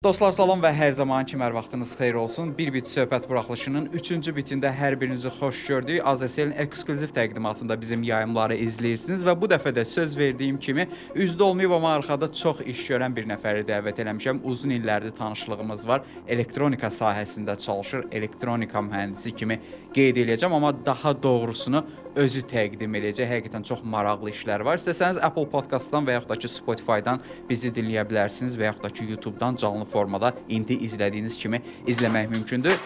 Dostlar salam və hər zaman kimi hər vaxtınız xeyir olsun. Bir bit söhbət buraxılışının 3-cü bitində hər birinizi xoş gördük. Azerselin ekskluziv təqdimatında bizim yayımları izləyirsiniz və bu dəfə də söz verdiyim kimi üzdə olmayıb amma arxada çox iş görən bir nəfəri dəvət eləmişəm. Uzun illərdir tanışlığımız var. Elektronika sahəsində çalışır, elektronika mühəndisi kimi qeyd eləyəcəm, amma daha doğrusunu özü təqdim eləyəcək. Həqiqətən çox maraqlı işlər var. İstəsəniz Apple Podcast'dan və yaxud da ki Spotify-dan bizi dinləyə bilərsiniz və yaxud da ki YouTube-dan canlı formada indi izlədiyiniz kimi izləmək mümkündür.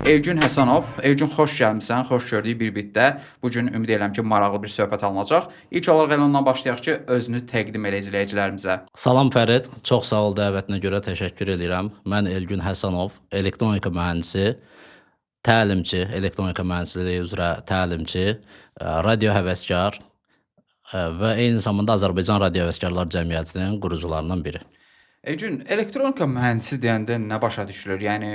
Elgün Həsənov, Elgün xoş gəlmisən, xoş gördük bir bitdə. Bugün ümid edirəm ki, maraqlı bir söhbət alınacaq. İlk olaraq ondan başlayaq ki, özünü təqdim elə izləyicilərimizə. Salam Fərid, çox sağ ol dəvətinə görə təşəkkür edirəm. Mən Elgün Həsənov, elektronika mühəndisi, təlimçi, elektronika mühəndisliyi üzrə təlimçi, radio həvəskar və eyni zamanda Azərbaycan Radio Həvəskarlar Cəmiyyətinin qurucularından biri. Elgün, elektronika mühəndisi deyəndə nə başa düşülür? Yəni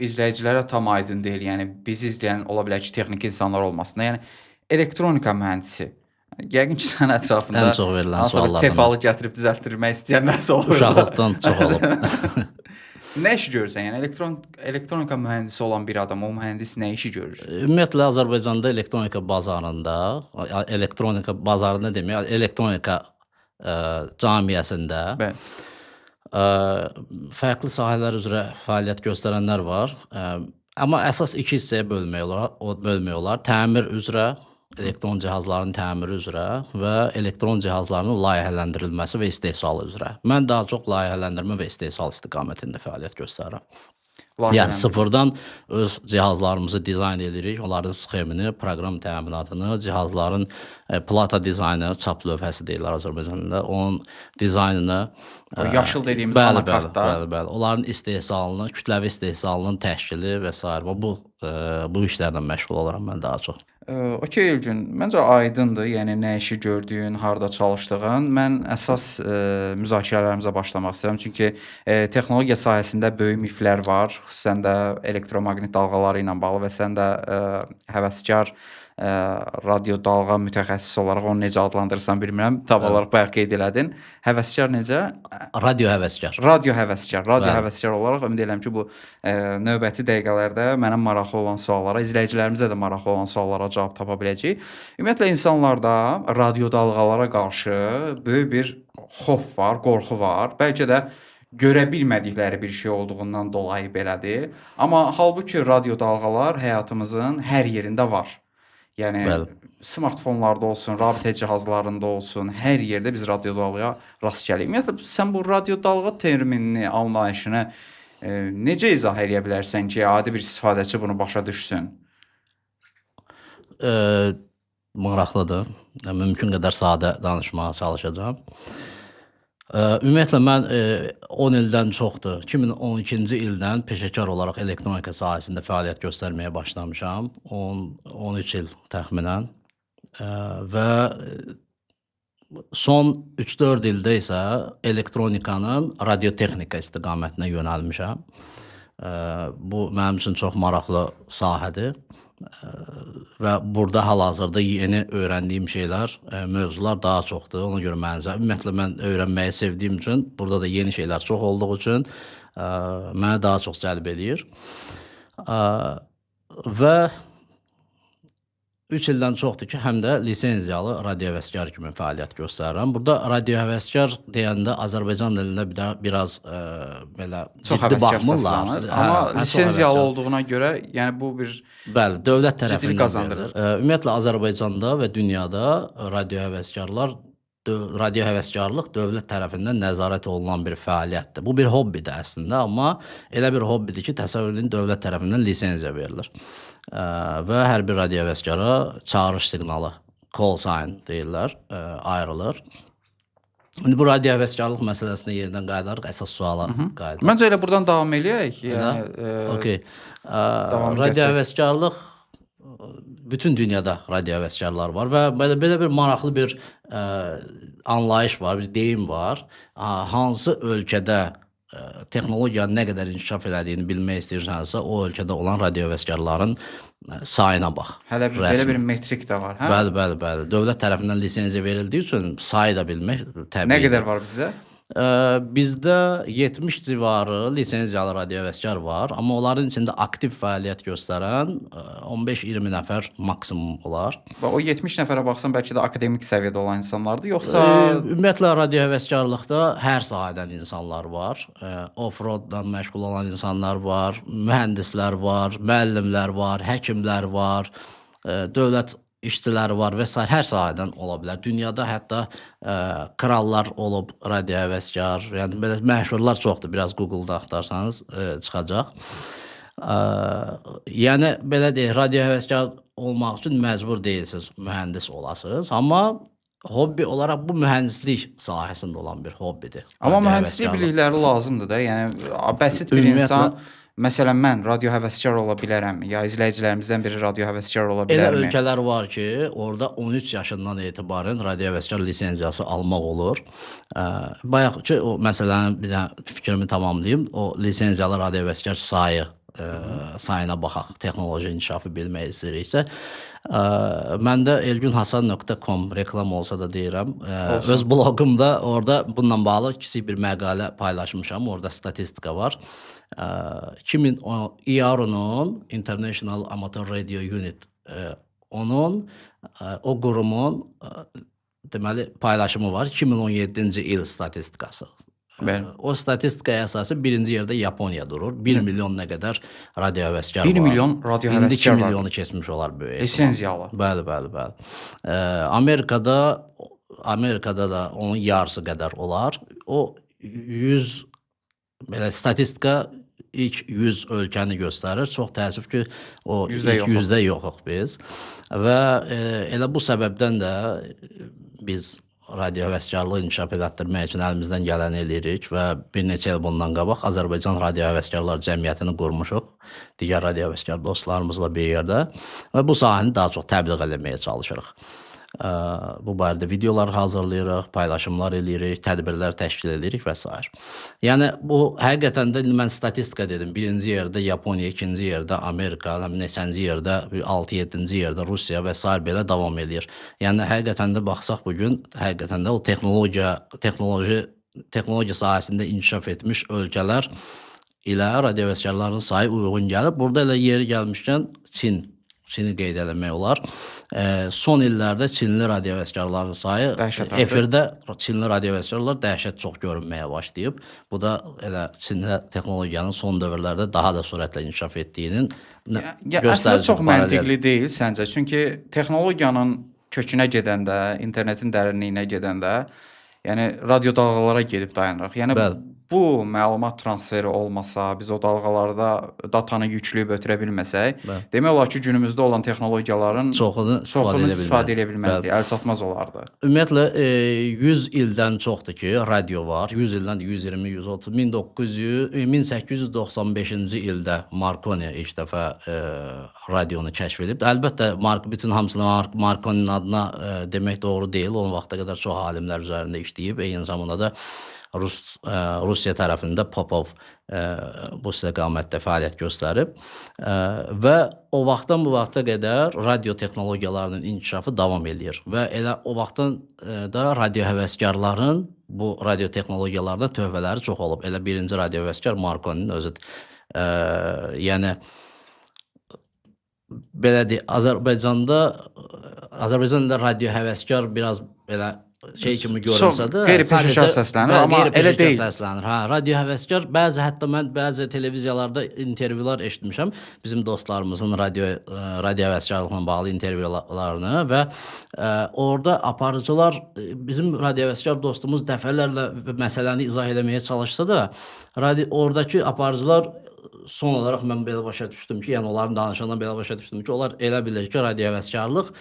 izləyicilərə tam aydın deyil. Yəni bizi izləyən ola bilər ki, texniki insanlar olmasın. Yəni elektronika mühəndisi. Yəqin ki, sən ətrafında ən çox verilən suallardan. Tefalı gətirib düzəltdirmək istəyənlərsə olur. Uşaqlıqdan çox olub. Nə iş görürsən? Yəni elektronika mühəndisi olan bir adam, o mühəndis nə işi görür? Ümumiyyətlə Azərbaycanda elektronika bazarında, elektronika bazarında demək, elektronika cəmiyyəsində fərqli sahələr üzrə fəaliyyət göstərənlər var. Amma əsas iki hissəyə bölmək olar. Təmir üzrə, elektron cihazların təmiri üzrə və elektron cihazlarının layihələndirilməsi və istehsalı üzrə. Mən daha çox layihələndirmə və istehsal istiqamətində fəaliyyət göstərirəm. Yəni sıfırdan öz cihazlarımızı dizayn edirik, onların sxemini, proqram təminatını, cihazların plata dizaynı, çap lövhəsi deyirlər Azərbaycanda, onun dizaynını, yaşıl dediyimiz anakartlar, onların istehsalını, kütləvi istehsalının təşkili və s. Bu işlərlə məşğul olaram mən daha çox. Okey Elgün, məncə aydındır, yəni nə işi gördüyün, harda çalışdığın. Mən əsas müzakirələrimizə başlamaq istəyirəm, çünki texnologiya sahəsində böyük miflər var, xüsusən də elektromaqnit dalğaları ilə bağlı və sən də həvəskar radio dalğa mütəxəssisi olaraq onu necə adlandırırsan bilmirəm. Tam olaraq bayaq qeyd elədin. Həvəskar necə? Radio həvəskar. Radio həvəskar. Radio həvəskar olaraq ümid edirəm ki, bu növbəti dəqiqələrdə mənə maraqlı olan suallara, izləyicilərimizə də maraqlı olan suallara cavab tapa biləcəyik. Ümumiyyətlə insanlarda radio dalğalara qarşı böyük bir xof var, qorxu var. Bəlkə də görə bilmədikləri bir şey olduğundan dolayı belədir. Amma halbuki radio dalğalar həyatımızın hər yerində var. Yəni smartfonlarda olsun, rabitə cihazlarında olsun, hər yerdə biz radio dalğaya rast gəlirik. Ümumiyyətlə sən bu radio dalğa terminini, anlayışını necə izah edə bilərsən ki, adi bir istifadəçi bunu başa düşsün? Maraqlıdır. Mümkün qədər sadə danışmağa çalışacağam. Ümumiyyətlə mən 10 ildən çoxdur, 2012-ci ildən peşəkar olaraq elektronika sahəsində fəaliyyət göstərməyə başlamışam. 13 il təxminən və son 3-4 ildə isə elektronikanın radiotexnika istiqamətinə yönəlmişəm. Bu mənim üçün çox maraqlı sahədir. Və burada hal-hazırda yeni öyrəndiyim şeylər, mövzular daha çoxdur. Ona görə ümumiyyətlə mən öyrənməyi sevdiyim üçün, burada da yeni şeylər çox olduğu üçün mənə daha çox cəlb edir. Və 3 ildən çoxdur ki, həm də lisenziyalı radio həvəskar kimi fəaliyyət göstərirəm. Burada radio həvəskar deyəndə Azərbaycan dilində biraz belə ciddi baxmırlar. Amma lisenziyalı olduğuna görə, yəni bu bir dövlət tərəfindən qazandırır. Ümumiyyətlə Azərbaycanda və dünyada radio həvəskarlıq dövlət tərəfindən nəzarət olunan bir fəaliyyətdir. Bu bir hobbidir əslində, amma elə bir hobbidir ki, təsəvvür edin, dövlət tərəfindən lisenziya verilir. Və hər bir radio həvəskara çağırış siqnalı, call sign deyirlər, ayrılır. Bu radio həvəskarlıq məsələsində yenidən qayıdarıq, əsas suala qayıdarıq. Məncə elə buradan davam eləyək. Radio həvəskarlıq, bütün dünyada radio həvəskarlar var və belə bir maraqlı bir anlayış var, bir deyim var. Hansı ölkədə texnologiyanın nə qədər inkişaf elədiyini bilmək istəyirsənsə, o ölkədə olan radio həvəskarların sayına bax. Hələ belə bir metrik də var, hə? Bəli. Dövlət tərəfindən lisenziya verildiyi üçün sayı da bilmək təbii. Nə qədər var bizdə? Bizdə 70 civarı lisenziyalı radiohəvəskar var, amma onların içində aktiv fəaliyyət göstərən 15-20 nəfər maksimum olar. Və o 70 nəfərə baxsan bəlkə də akademik səviyyədə olan insanlardır, yoxsa Ümumiyyətlə radiohəvəskarlıqda hər sahədən insanlar var. Offroadla məşğul olan insanlar var, mühəndislər var, müəllimlər var, həkimlər var, dövlət işçiləri var və s. hər sahədən ola bilər. Dünyada hətta krallar olub radiohəvəskar, yəni belə məşhurlar çoxdur. Biraz Google-da axtarsanız çıxacaq. Yəni belə deyək, radiohəvəskar olmaq üçün məcbur deyilsiniz, mühəndis olasınız, amma hobbi olaraq bu mühəndislik sahəsində olan bir hobbidir. amma mühəndislik bilikləri lazımdır da. Yəni bəsit bir insan, məsələn mən radio həvəskar ola bilərəm, ya izləyicilərimizdən biri radio həvəskar ola Elə bilərmi? ölkələr var ki, orada 13 yaşından etibarən radiohəvəskar lisenziyası almaq olur. Bayaqki o məsələnin bir dənə fikrimi tamamlayım. O lisenziyalı radiohəvəskar sayına baxaq, texnoloji inkişafı bilmək istəyiriksə. Məndə elgunhasan.com reklam olsa da deyirəm. Öz bloqumda orada bununla bağlı kiçik bir məqalə paylaşmışam. Orada statistika var. 2010 IARO-nun International Amateur Radio Unit onun o qurumun deməli paylaşımı var. 2017-ci il statistikası. Bəli. O statistikaya əsasən birinci yerdə Yaponiya durur. 1 milyon nə qədər radio həvəskar var. 1 milyon radio İndi 2 həvəskar var. milyonu keçmiş olar böyük ehtimal. Lisenziyalı. Bəli. Amerikada da onun yarısı qədər olar. O 100 belə statistika ilk 100 ölkəni göstərir. Çox təəssüf ki, o ilk 100-də yoxuq biz. Və elə bu səbəbdən də biz radio həvəskarlığı inkişaf elətdirmək üçün əlimizdən gələni eləyirik və bir neçə il bundan qabaq Azərbaycan Radio Həvəskarlar Cəmiyyətini qurmuşuq. Digər radio həvəskar dostlarımızla bir yerdə və bu sahəni daha çox təbliğ eləməyə çalışırıq. Bu barədə videolar hazırlayırıq, paylaşımlar eləyirik, tədbirlər təşkil edirik və s. Yəni bu həqiqətən də mən statistika dedim. Birinci yerdə Yaponiya, ikinci yerdə Amerika, neçənci yerdə 6-7-ci yerdə Rusiya və s. belə davam edir. Yəni həqiqətən də baxsaq bu gün həqiqətən də o texnologiya sahəsində inkişaf etmiş ölkələr ilə radio həvəskarların sayı uyğun gəlir. Burada elə yeri gəlmişkən Çini qeyd eləmək olar. Son illərdə Çinli radio həvəskarların sayı efirdə Çinli radio həvəskarlar dəhşət çox görünməyə başlayıb. Bu da elə Çinli texnologiyanın son dövrlərdə daha da sürətlə inkişaf etdiyinin göstərici. Əslində çox məntiqli deyil səncə? Çünki texnologiyanın kökünə gedəndə, internetin dərinliyinə gedəndə, yəni radio dalğalara gedib dayanırıq. Yəni bu məlumat transferi olmasa, biz o dalğalarda datanı yükləyib ötürə bilməsək, demək olar ki, günümüzdə olan texnologiyaların çoxunu istifadə edə bilməzdik, əlçatmaz olardı. Ümumiyyətlə 100 ildən çoxdur ki, radio var. 100 ildən 120, 130, 1895-ci ildə Marconi ilk dəfə radionu kəşf edib. Əlbəttə, bütün hamısını Marconinin adına demək doğru deyil. O vaxta qədər çox alimlər üzərində işləyib. Eyni zamanda da Rusiya tərəfində Popov bu istiqamətdə fəaliyyət göstərib və o vaxtdan bu vaxta qədər radio texnologiyalarının inkişafı davam edir və elə o vaxtdan da radio həvəskarların bu radio texnologiyalarına töhfələri çox olub. Elə birinci radio həvəskar Marconinin özüdür. Yəni belə deyək, Azərbaycanda radio həvəskar biraz belə şey kimi görünsə də, qeyri-peşəkar səslənir, amma elə deyil. Radio həvəskar, bəzi televiziyalarda intervyular eşitmişəm, bizim dostlarımızın radio həvəskarlıqla bağlı intervyularını və orada aparıcılar, bizim radio həvəskar dostumuz dəfələrlə məsələni izah eləməyə çalışsa da, oradakı aparıcılar son olaraq mən belə başa düşdüm ki, yəni onların danışığından belə başa düşdüm ki, onlar elə bilir ki, radio həvəskarlıq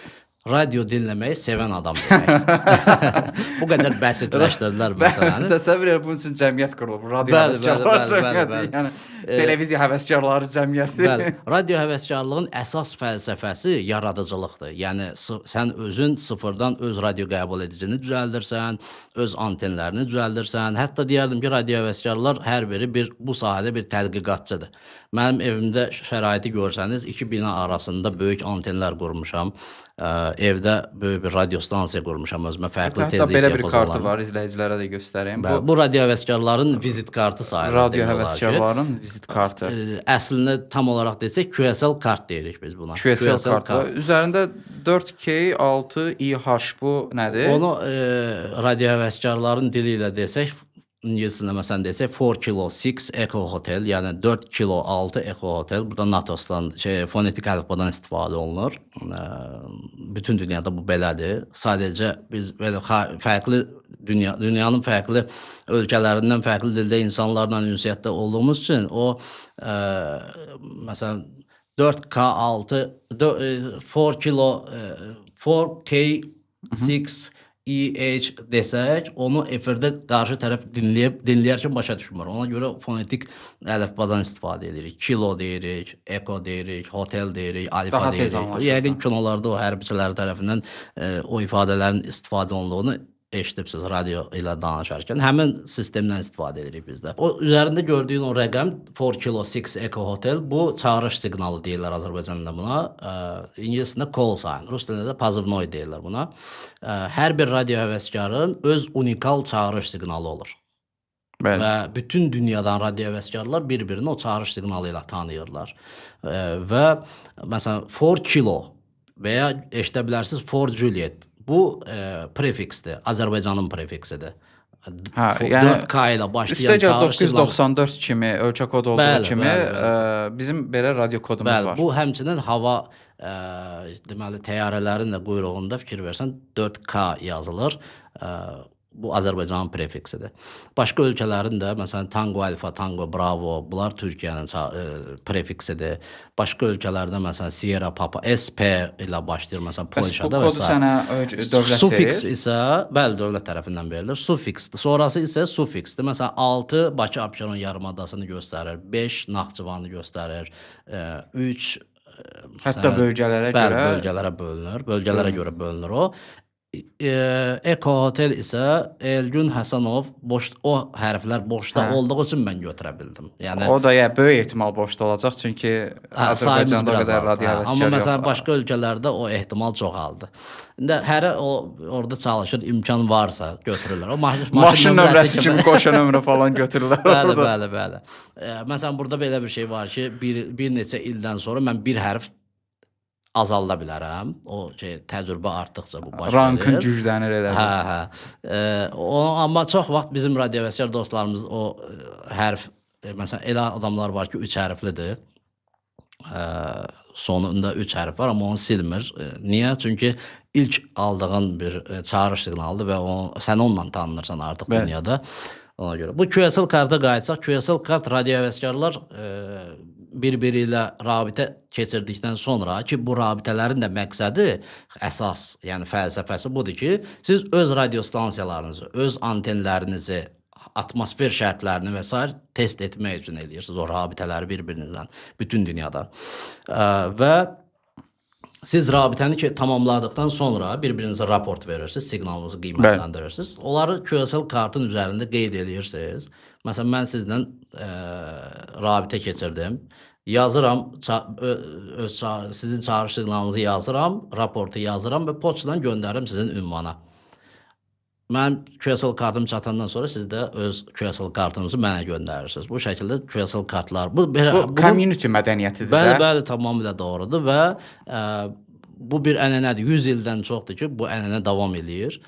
radio dinləməyi sevən adam deməkdir. Bu qədər bəsitləşdirdilər məsələni. Təsəvvür edir, bunun üçün cəmiyyət qurulub. Radio həvəskarlar cəmiyyəti. Televiziya həvəskarları cəmiyyəti. Bəli, radio həvəskarlığın əsas fəlsəfəsi yaradıcılıqdır. Yəni sən özün sıfırdan öz radio qəbul edicini düzəldirsən, öz antenlərini düzəldirsən. Hətta deyərdim ki, radio həvəskarlar hər biri bu sahədə bir tədqiqatçıdır. Mənim evimdə şəraiti görsəniz, iki bina arasında böyük antenlər qurmuşam. Evdə böyük bir radio stansiya qurmuşam özümə, fərqli Hətta tezlik belə bir diapazonları. kartı var, izləyicilərə də göstəreyim. Bu radio həvəskarların vizit kartı sayılır. Radio həvəskarların vizit kartı. Əslində tam olaraq desək QSL kart deyirik biz buna. QSL kartı. Üzərində 4K6IH bu nədir? Onu radio həvəskarların dili ilə desək, İngiliscə məsələn desək 4 kilo 6 Eco Hotel, yəni 4 kilo 6 Eco Hotel. Burada NATO-dan fonetik əlifbadan istifadə olunur. Bütün dünyada bu belədir. Sadəcə biz belə fərqli dünyanın fərqli ölkələrindən fərqli dildə insanlarla ünsiyyətdə olduğumuz üçün o məsələn 4K6 4 kilo 4K6 EH desək, onu efirdə qarşı tərəf dinləyərkən başa düşmür. Ona görə fonetik əlifbadan istifadə edirik. Kilo deyirik, eko deyirik, hotel deyirik, alfa deyirik. Yəqin kinolarda o hərbiçilər tərəfindən o ifadələrin istifadə olunduğunu eşidibsiz radio ilə danışarkən. Həmin sistemdən istifadə edirik bizdə. O üzərində gördüyün o rəqəm 4 kilo 6 Eco Hotel, bu çağırış siqnalı deyirlər Azərbaycanda buna. İngiliscə call sign, rus dilində də pozivnoy deyirlər buna. Hər bir radio həvəskarın öz unikal çağırış siqnalı olur. Bəli. Və bütün dünyadan radio həvəskarlar bir-birini o çağırış siqnalı ilə tanıyırlar. Və məsələn 4 kilo və ya eşidə bilərsiniz 4 Juliet. Bu prefiksdir, Azərbaycanın prefiksidir. 4K ilə başlayan çağırış siqnalı. 994 kimi, ölkə kodu olduğu kimi bizim belə radio kodumuz var. Bu həmçinin hava deməli təyyarələrin də quyruğunda fikir versən 4K yazılır. Bu Azərbaycanın prefiksidir. Başqa ölkələrin də məsələn Tango Alfa, Tango Bravo, bunlar Türkiyənin prefiksidir. Başqa ölkələrdə məsələn Sierra Papa, SP ilə başlayır məsələn Polşada və s. Bu kodu sənə dövlət verir? Sufiks isə bəli dövlət tərəfindən verilir. Sufiksdir. Sonrası isə sufiksdir. Məsələn 6 Bakı Abşeron yarımadasını göstərir, 5 Naxçıvanı göstərir, 3 hətta bölgələrə görə. Bəli, bölgələrə bölünür. Bölgələrə görə bölünür o. Eko Hotel isə Elgün Həsənov o hərflər boşda olduğu üçün mən götürə bildim. Yəni o da böyük ehtimal boşda olacaq çünki Azərbaycanda o qədər radio həvəskar yox. Amma məsələn başqa ölkələrdə o ehtimal çoxaldı. İndi hərə orada çalışır, imkan varsa götürürlər. O maşın nömrəsi kimi qoşa nömrə falan götürürlər. Bəli. Məsələn burada belə bir şey var ki, bir neçə ildən sonra mən bir hərf azalda bilərəm. O təcrübə artdıqca bu baş verir. Rankın güclənir elə. Amma çox vaxt bizim radio həvəskar dostlarımız o hərf, məsələn elə adamlar var ki 3 hərflidir. Sonunda 3 hərf var amma onu silmir. Niyə? Çünki ilk aldığın bir çağırış siqnalıdır və sən onunla tanınırsan artıq dünyada. Ona görə. Bu QSL karta qayıtsaq, QSL kart radio həvəskarlar bir-biri ilə rabitə keçirdikdən sonra ki, bu rabitələrin də məqsədi əsas, yəni fəlsəfəsi budur ki, siz öz radio stansiyalarınızı, öz antenlərinizi, atmosfer şərtlərini və s. test etmək üçün edirsiniz o rabitələri bir-birinizdən, bütün dünyadan. Və siz rabitəni tamamladıqdan sonra bir-birinizə raport verirsiniz, siqnalınızı qiymətləndirirsiniz. Onları QSL kartın üzərində qeyd edirsiniz. Məsələn, mən sizdən rabitə keçirdim. Yazıram, sizin çağırış siqnalınızı yazıram, raportu yazıram və poçtadan göndərim sizin ünvana. Mənim QSL kartım çatandan sonra siz də öz QSL kartınızı mənə göndərirsiniz. Bu şəkildə QSL kartlar. Bu community mədəniyyətidir də. Bəli, tamamilə doğrudur və bu bir ənənədir. 100 ildən çoxdur ki, bu ənənə davam edir.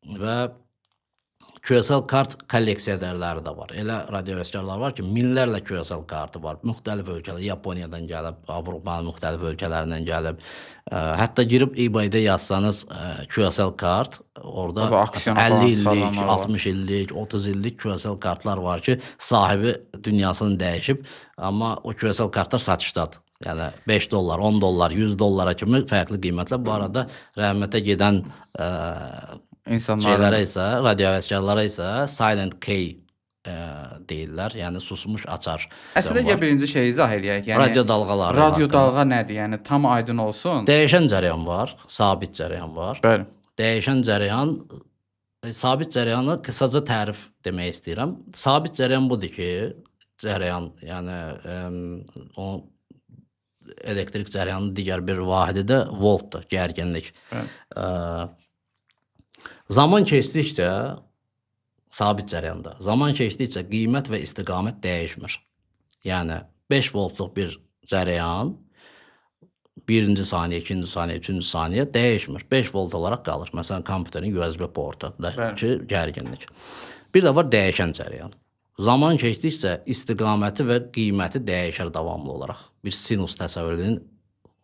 Və QSL kart kolleksiyadarları da var. Elə radio həvəskarlar var ki, minlərlə QSL kartı var. Müxtəlif ölkələr, Yaponiyadan gəlib, Avropanın müxtəlif ölkələrindən gəlib. Hətta girib eBay-də yazsanız QSL kart, orada 50 illik, 60 illik, 30 illik QSL kartlar var ki, sahibi dünyasını dəyişib, amma o QSL kartlar satışdadır. Yəni 5 dollar, 10 dollar, 100 dollara kimi fərqli qiymətlər. Bu arada rəhmətə gedən şeylərə isə, radio həvəskarlara isə Silent K deyirlər. Yəni susmuş açar. Əslində sistem var. birinci şeyi izah eləyək. Yəni Radio dalğaları radio haqqında. dalğa nədir? Yəni tam aydın olsun. Dəyişən cərəyan var, sabit cərəyan var. Bəli. Dəyişən cərəyan, sabit cərəyanı qısaca tərif demək istəyirəm. Sabit cərəyan budur ki, cərəyan, yəni o elektrik cərəyanının digər bir vahidi də voltdur, gərginlik. Zaman keçdikcə sabit cərəyanda, zaman keçdikcə qiymət və istiqamət dəyişmir. Yəni 5 voltluq bir cərəyan birinci saniyə, ikinci saniyə, üçüncü saniyə dəyişmir. 5 volt olaraq qalır. Məsələn, kompüterin USB portundakı gərginlik. Bir də var dəyişən cərəyan. Zaman keçdikcə istiqaməti və qiyməti dəyişir davamlı olaraq. Bir sinus təsəvvür edin,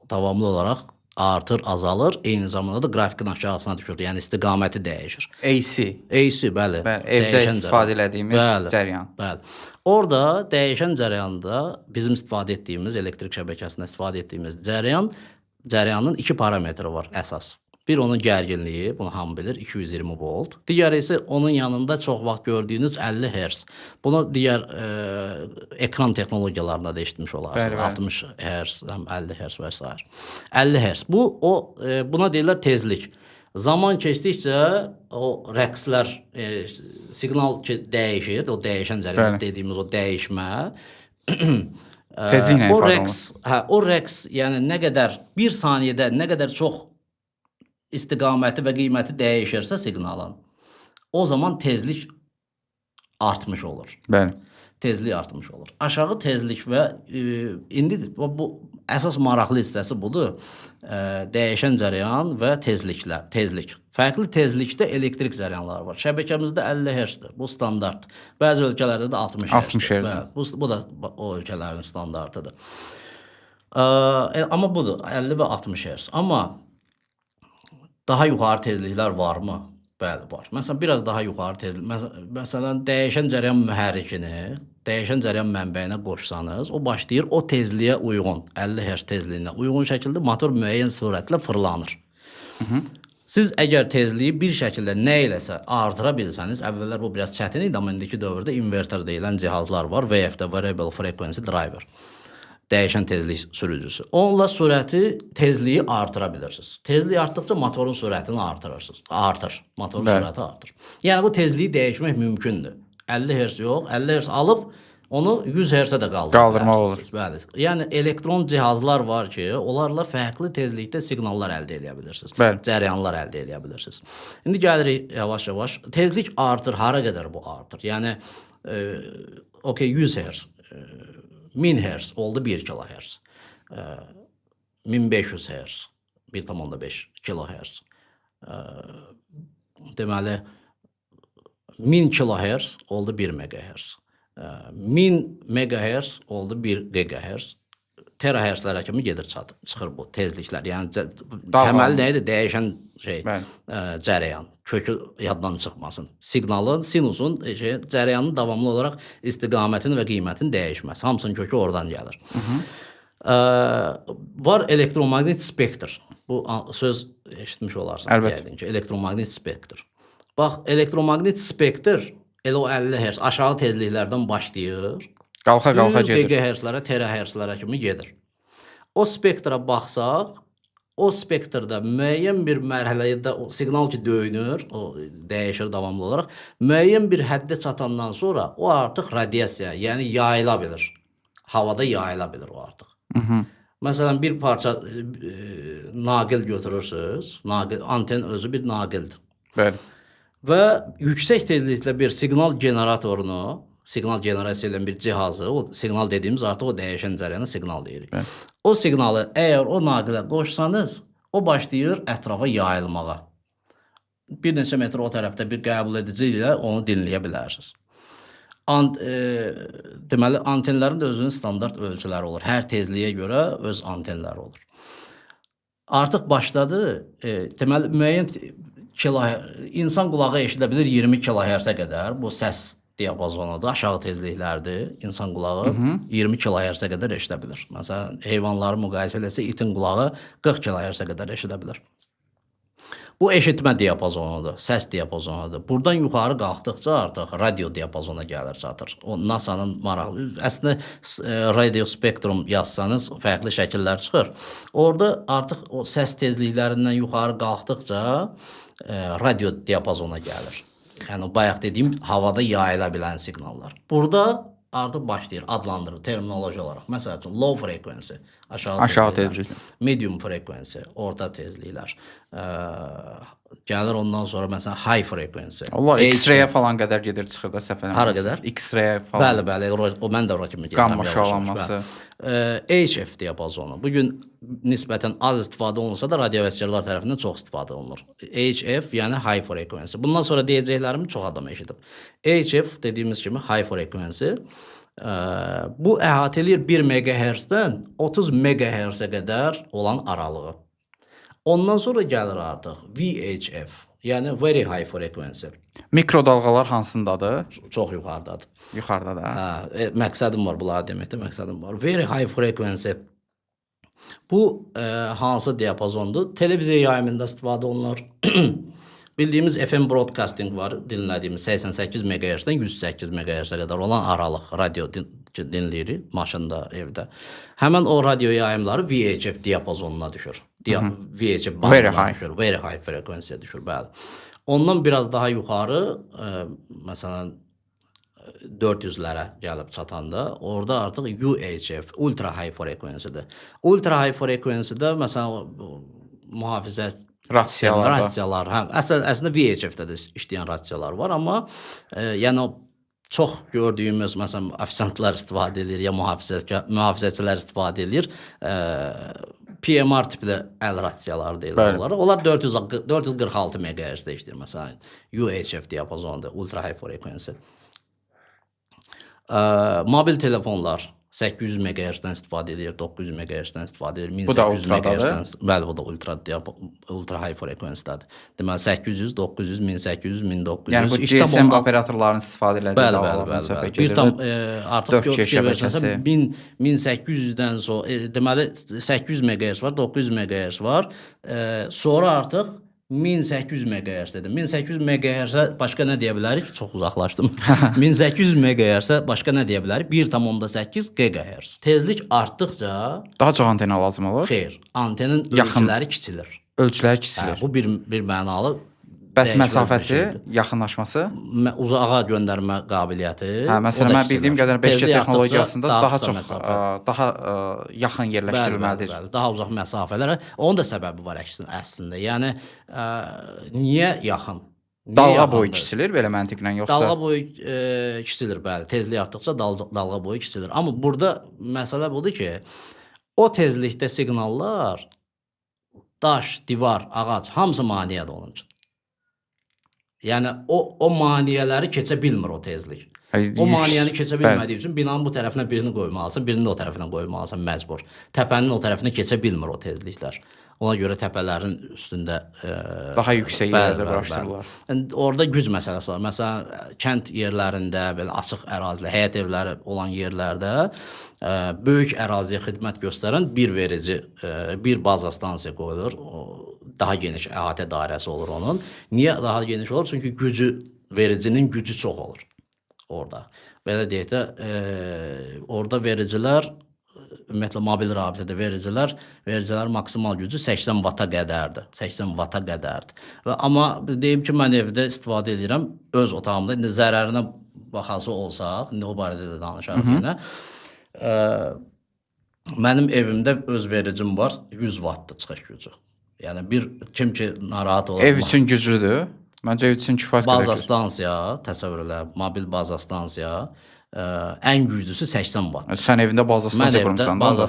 davamlı olaraq artır, azalır, eyni zamanda da qrafikin aşağısına düşür. Yəni istiqaməti dəyişir. AC. AC, bəli. Evdə istifadə elədiyimiz cərəyan. Bəli. Orada dəyişən cərəyanda bizim istifadə etdiyimiz, elektrik şəbəkəsində istifadə etdiyimiz cərəyanın iki parametri var əsas. Bir onun gərginliyi, bunu hamı bilir, 220 volt. Digəri isə onun yanında çox vaxt gördüyünüz 50 Hz. Bunu digər ekran texnologiyalarında da eşitmiş olarsınız. 60 Hz, 50 Hz və s. 50 Hz. Buna deyirlər tezlik. Zaman keçdikcə o rəqslər, siqnal dəyişir, o dəyişən cərəyan dediyimiz o dəyişmə. Tezliklə ifadə olunur. O rəqs, yəni nə qədər bir saniyədə nə qədər çox istiqaməti və qiyməti dəyişirsə siqnalın, o zaman tezlik artmış olur. Bəli. Tezlik artmış olur. Aşağı tezlik və indi bu əsas maraqlı hissəsi budur. Dəyişən cərəyan və tezlik. Fərqli tezlikdə elektrik cərəyanları var. Şəbəkəmizdə 50 Hz-dir. Bu standart. Bəzi ölkələrdə də 60 Hz-dir. Bu da o ölkələrin standartıdır. Amma budur, 50 və 60 Hz. Amma daha yuxarı tezliklər varmı? Bəli, var. Məsələn, biraz daha yuxarı tezlik. Məsələn, dəyişən cərəyan mühərrikini, dəyişən cərəyan mənbəyinə qoşsanız, o başlayır o tezliyə uyğun, 50 Hz tezliyinə uyğun şəkildə motor müəyyən sürətlə fırlanır. Siz əgər tezliyi bir şəkildə nə eləsə artıra bilsəniz, əvvəllər bu biraz çətin idi, amma indiki dövrdə inverter deyilən cihazlar var, VFD, Variable Frequency Driver. Dəyişən tezlik sürücüsü. Onunla sürəti, tezliyi artıra bilirsiniz. Tezliyi artdıqca motorun sürətini artırırsınız. Motorun sürəti artır. Yəni bu tezliyi dəyişmək mümkündür. 50 Hz yox, 50 Hz alıb onu 100 Hz-ə də qaldırmaq olur. Bəli. Yəni elektron cihazlar var ki, onlarla fərqli tezlikdə siqnallar əldə edə bilirsiniz. Cərəyanlar əldə edə bilirsiniz. İndi gəlirik yavaş-yavaş. Tezlik artır, hara qədər bu artır? Yəni 100 Hz. 1000 Hz oldu 1 kHz. 1500 Hz 1,5 kHz. Deməli 1000 kHz oldu 1 MHz. 1000 MHz oldu 1 GHz. Terahertzlərə kimi gedir çıxır bu tezliklər. Yəni təməli nə idi? Dəyişən cərəyan. Kökü yaddan çıxmasın. Siqnalın, sinusun, cərəyanın davamlı olaraq istiqamətin və qiymətin dəyişməsi. Hamısının kökü oradan gəlir. Var elektromaqnet spektr. Bu söz eşitmiş olarsınız. Əlbəttə. Elektromaqnet spektr. Bax, elektromaqnet spektr elə o 50 Hz aşağı tezliklərdən başlayır. Qalxa gedir. GHz-lərə, terahertzlərə kimi gedir. O spektra baxsaq, o spektrdə müəyyən bir mərhələdə siqnal ki döyünür, o dəyişir davamlı olaraq, müəyyən bir həddə çatandan sonra o artıq radiasiya, yəni yayıla bilir. Havada yayıla bilir o artıq. Məsələn, bir parça naqil götürürsünüz, anten özü bir naqildir. Bəli. Və yüksək tezliklə bir siqnal generatorunu, siqnal generasiya edən bir cihazı, o siqnal dediyimiz artıq o dəyişən cərəyana siqnal deyirik. O siqnalı əgər o naqilə qoşsanız, o başlayır ətrafa yayılmağa. Bir neçə metr o tərəfdə bir qəbul edici ilə onu dinləyə bilərsiniz. Deməli, antenlərin də özünün standart ölçüləri olur. Hər tezliyə görə öz antenləri olur. Artıq başladı, deməli, müəyyən insan qulağı eşidə bilir 20 kHz-ə qədər bu səs diapazonudur, aşağı tezliklərdir. İnsan qulağı 20 kHz-ə qədər eşidə bilir. Məsələn, heyvanları müqayisə eləsə itin qulağı 40 kHz-ə qədər eşidə bilir. Bu eşitmə diapazonudur, səs diapazonudur. Buradan yuxarı qalxdıqca artıq radio diapazona gəlir çatır. O NASA-nın maraqlı. Əslində radio spektrum yazsanız fərqli şəkillər çıxır. Orada artıq o səs tezliklərindən yuxarı qalxdıqca radio diapazona gəlir. Yəni bayaq dediyim havada yayıla bilən siqnallar. Burada artıq başlayır adlandırılır terminoloji olaraq. Məsəl üçün low frequency, aşağı tezliklər. Medium frequency, orta tezliklər. Gəlir ondan sonra məsələn high frequency. Onlar X-ray-ə falan qədər gedir çıxır da səhv eləmirəmsə. Hara qədər? X-ray falan. Bəli, o mən də ora kimi gedirəm. Qamma şüalanması. HF diapazonu. Bu gün nisbətən az istifadə olunsa da radiovəsicilər tərəfindən çox istifadə olunur. HF yəni high frequency. Bundan sonra deyəcəklərimi çox adam eşidib. HF dediyimiz kimi high frequency bu əhatə edir 1 MHz-dən 30 MHz-ə qədər olan aralığı. Ondan sonra gəlir artıq VHF, yəni very high frequency. Mikrodalğalar hansındadır? Çox yuxarıdadır. Yuxarıda da. Məqsədim var bunları deməkdə, məqsədim var. Very high frequency. Bu hansı diapazondur? Televiziya yayımında istifadə olunur. Bildiyimiz FM broadcasting var, dinlədiyimiz 88 MHz-dən 108 MHz-ə qədər olan aralıq radio dinləyirik maşında, evdə. Həmin o radio yayımları VHF diapazonuna düşür. VHF bandına düşür, very high frequency düşür, bəli. Ondan biraz daha yuxarı, məsələn 400-lərə gəlib çatanda, orada artıq UHF, ultra high frequency-dir. Ultra high frequency-də məsələn mühafizə rasiyalar, hə, əslində VHF-də də işləyən rasiyalar var, amma yəni çox gördüyümüz məsələn ofisantlar istifadə edir ya mühafizəçilər istifadə edir. PMR tipli əl rasiyaları deyirlər onlara. Onlar 446 MHz-də işləyir məsələn. UHF diapazonudur, ultra high frequency. Mobil telefonlar 800 MHz-dən istifadə edir, 900 MHz-dən istifadə edir, 1800 MHz-dən. Bəli, bu da ultra high frequency-dədir. Deməli 800, 900, 1800, 1900. Yəni bu GSM operatorlarının istifadə elədiyi dalğalardan söhbət gedir. Bir tam artıq fikir versənsə 1800-dən sonra deməli 800 MHz var, 900 MHz var. Sonra artıq 1800 MHz dedim. 1800 MHz-ə başqa nə deyə bilərik? Çox uzaqlaşdım. 1800 MHz-ə başqa nə deyə bilərik? 1,8 GHz. Tezlik artdıqca daha çox antena lazım olur. Xeyr, antenin ölçüləri kiçilir. Ölçüləri kiçilir. Bu bir mənalı. Bəs məsafəsi, yaxınlaşması? Uzağa göndərmə qabiliyyəti. Hə, məsələn, mən bildiyim qədər 5G texnologiyasında daha çox, daha yaxın yerləşdirilməlidir. Daha uzaq məsafələrə. Onun da səbəbi var əslində. Yəni, niyə yaxın? Dalğa boyu kiçilir belə məntiqlə yoxsa? Dalğa boyu kiçilir, bəli. Tezlik artdıqca dalğa boyu kiçilir. Amma burada məsələ budur ki, o tezlikdə siqnallar, daş, divar, ağac, hamısı maneədir onun üçün. Yəni o maneələri keçə bilmir o tezlik. O maneəni keçə bilmədiyi üçün binanın bu tərəfinə birini qoymalısan, birini də o tərəfinə qoymalısan məcbur. Təpənin o tərəfinə keçə bilmir o tezliklər. Ona görə təpələrin üstündə daha yüksək yerlərdə quraşdırırlar. Orada güc məsələsi var. Məsələn, kənd yerlərində, belə açıq ərazilər, həyət evləri olan yerlərdə böyük əraziyə xidmət göstərən bir verici, bir baza stansiya qoyulur. Daha geniş əhatə dairəsi olur onun. Niyə daha geniş olur? Çünki vericinin gücü çox olur orada. Belə deyək də, orada vericilər, ümumiyyətlə mobil rabitədə vericilər maksimal gücü 80 vata qədərdir. 80 vata qədərdir. Amma deyim ki, mən evdə istifadə edirəm, öz otağımda, zərərinə baxası olsaq, indi o barədə də danışarıq yenə. Mənim evimdə öz vericim var, 100 wattdır çıxış gücü. Yəni, kim ki narahat olur. Ev üçün güclüdür. Məncə ev üçün kifayət qədər. Baza stansiya, təsəvvür elə, mobil baza stansiya, ən güclüsü 80 watt. Sən evində baza stansiya qurmuşsan da.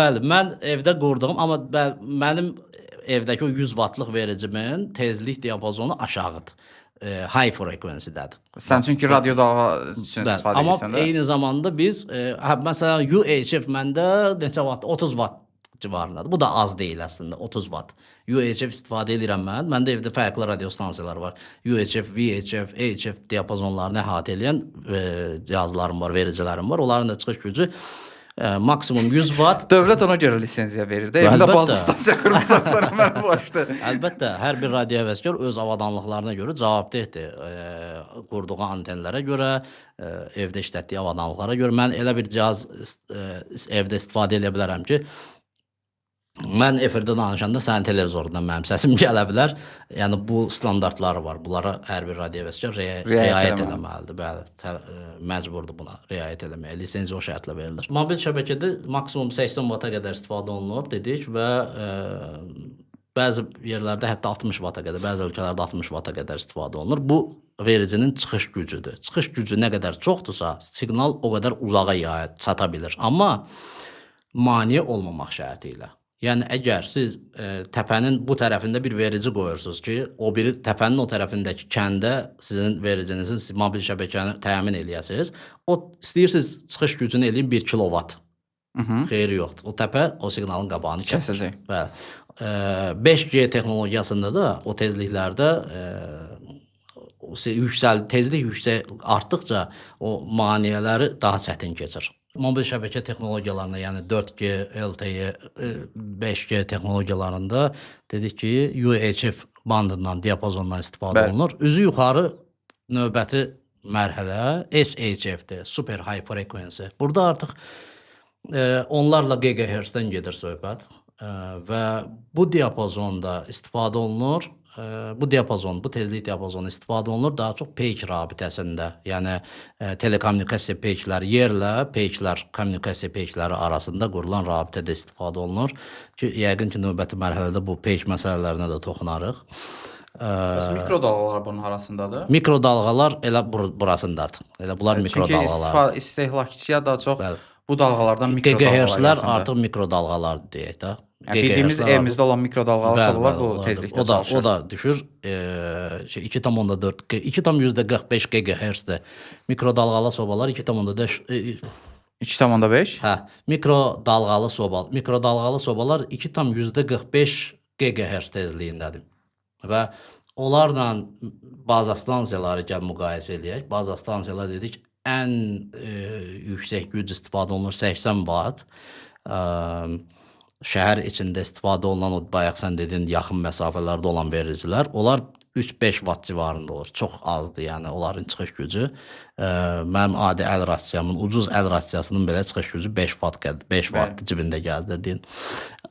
Bəli, mən evdə qurduğum, amma mənim evdəki o 100 wattlıq vericimin tezlik diapazonu aşağıdır. High frequency-dədir. Sən çünki radio dalğa üçün istifadə edirsən də. Amma eyni zamanda biz, məsələn, UHF məndə neçə watt? 30 watt civarındadır. Bu da az deyil əslində, 30 watt. UHF istifadə edirəm mən. Məndə evdə fərqli radio stansiyalar var. UHF, VHF, HF diapazonlarını əhatə edən cihazlarım var, vericilərim var. Onların da çıxış gücü maksimum 100 watt. Dövlət ona görə lisenziya verir də. Evində Əlbəttə. baza stansiya qurmuşsan sonra mən başdı. Əlbəttə, hər bir radiohəvəskar öz avadanlıqlarına görə cavabdehdir. Qurduğu antenlərə görə, evdə işlətdiyi avadanlıqlara görə. Mən elə bir cihaz evdə istifadə edə bilərəm ki, mən efirdə danışanda sənin televizorundan mənim səsim gələ bilər. Yəni bu standartları var. Bunlara hər bir radiohəvəskar riayət eləməlidir. Bəli, məcburdur buna riayət eləməyə. Lisenziya o şərtlə verilir. Mobil şəbəkədə maksimum 80 watt-a qədər istifadə olunur dedik və bəzi yerlərdə hətta 60 watt-a qədər, bəzi ölkələrdə 60 watt-a qədər istifadə olunur. Bu vericinin çıxış gücüdür. Çıxış gücü nə qədər çoxdursa, siqnal o qədər uzağa çata bilir. Amma maneə olmamaq şərti ilə. Yəni əgər siz təpənin bu tərəfində bir verici qoyursunuz ki, o biri təpənin o tərəfindəki kəndə sizin vericinizin mobil şəbəkəni təmin eləyəsiniz, o istəyirsiniz çıxış gücünü eləyin 1 kilovat. Xeyri yoxdur. O təpə o siqnalın qabağını kəsəcək. Bəli. 5G texnologiyasında da o tezliklərdə tezlik yüksək artdıqca o maneələri daha çətin keçir. Mobil şəbəkə texnologiyalarında, yəni 4G, LTE, 5G texnologiyalarında dedik ki, UHF bandından, diapazondan istifadə olunur. Üzü yuxarı növbəti mərhələ SHF-dir, Super High Frequency. Burada artıq onlarla GHz-dən gedir söhbət və bu diapazonda istifadə olunur. Bu diapazon, bu tezlik diapazonu istifadə olunur daha çox peyk rabitəsində. Yəni telekommunikasiya peykləri yerlə peyklər, kommunikasiya peykləri arasında qurulan rabitədə istifadə olunur ki, yəqin ki, növbəti mərhələdə bu peyk məsələlərinə də toxunarıq. Mikrodalğalar bunun arasındadır. Mikrodalğalar elə burasındadır. Elə bunlar mikrodalğalar. Çünki istehlakçıya da çox bu dalğalardan mikrodalğalar GHz-lər artıq mikrodalğalar deyək də. Bildiyimiz evimizdə olan mikrodalğalar sobalar bu tezlikdə çalışır. O da düşür 2,4 2,45 GHz-də mikrodalğalı sobalar 2,5 Hə, mikrodalğalı sobalar 2,45 GHz tezliyindədir. Və onlarla baza stansiyaları gəl müqayisə eləyək. Baza stansiyalar dedik ən yüksək güc istifadə olunur 80 watt. Şəhər içində istifadə olunan o bayaq sən dedin yaxın məsafələrdə olan vericilər, onlar 3-5 watt civarında olur. Çox azdır, yəni onların çıxış gücü. Mənim adi əl rasiyamın, ucuz əl rasiyasının belə çıxış gücü 5 watt cibində gəzdirdiyin.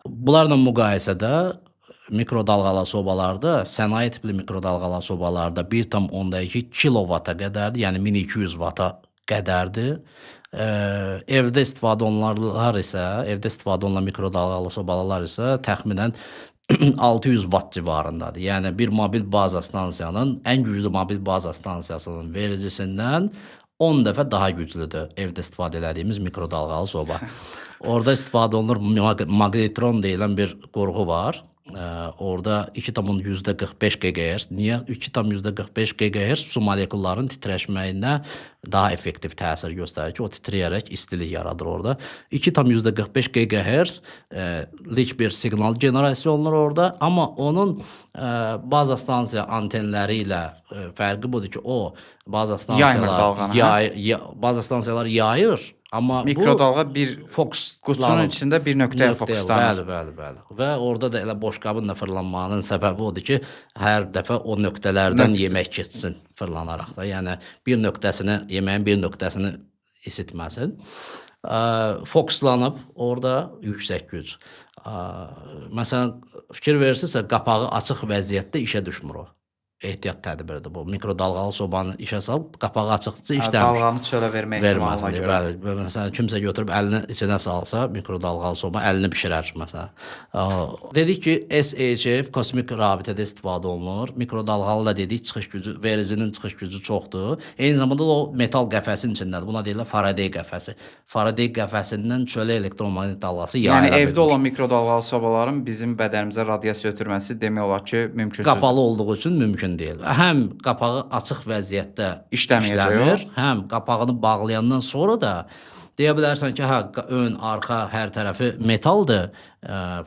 Bunlarla müqayisədə mikrodalğalı sobalarda, sənaye tipli mikrodalğalı sobalarda 1,2 kilovata qədərdir, yəni 1200 watta qədərdir. Evdə istifadə olunan mikrodalğalı sobalar isə təxminən 600 watt civarındadır. Yəni bir mobil baza stansiyanın, ən güclü mobil baza stansiyasının vericisindən 10 dəfə daha güclüdür evdə istifadə etdiyimiz mikrodalğalı soba. Orada istifadə olunur magnetron deyilən bir qurğu var. Orada 2,45 GHz. Niyə 2,45 GHz su molekulların titrəşməyinə daha effektiv təsir göstərir ki, o titrəyərək istilik yaradır orada. 2,45 GHz-lik bir siqnal generasiya olunur orada, amma onun baza stansiya antenləri ilə fərqi budur ki, o baza stansiyalar yayır. Amma mikrodalğa bir qutunun içində bir nöqtəyə fokuslanır. Bəli. Və orada da elə boşqabın da fırlanmanın səbəbi odur ki, hər dəfə o nöqtələrdən yemək keçsin fırlanaraq da. Yəni yeməyin bir nöqtəsini isitməsin. Fokuslanıb orada yüksək güc. Məsələn, fikir verirsinizsə, qapağı açıq vəziyyətdə işə düşmür o. Ehtiyat tədbiridir bu. Mikrodalğalı sobanı işə salıb, qapağı açıqca işləmir. Dalğanı çölə vermək ehtimalına görə. Bəli, məsələn, kimsə götürüb əlini içinə salsa, mikrodalğalı soba əlini bişirər, məsələn. Dedik ki, SHF kosmik rabitədə istifadə olunur. Mikrodalğalı da dedik, vericinin çıxış gücü çoxdur. Eyni zamanda o metal qəfəsin içindədir. Buna deyirlər Faraday qəfəsi. Faraday qəfəsindən çölə elektromaqnit dalğası yayıla bilir. Yəni, evdə olan mikrodalğalı sobaların bizim bədənimizə radiasiya ötürməsi demək olar ki, mümkünsüzdür. Qapalı olduğu üçün mümkün deyil. Həm qapağı açıq vəziyyətdə işləmir, həm qapağını bağlayandan sonra da deyə bilərsən ki, ön, arxa, hər tərəfi metaldır,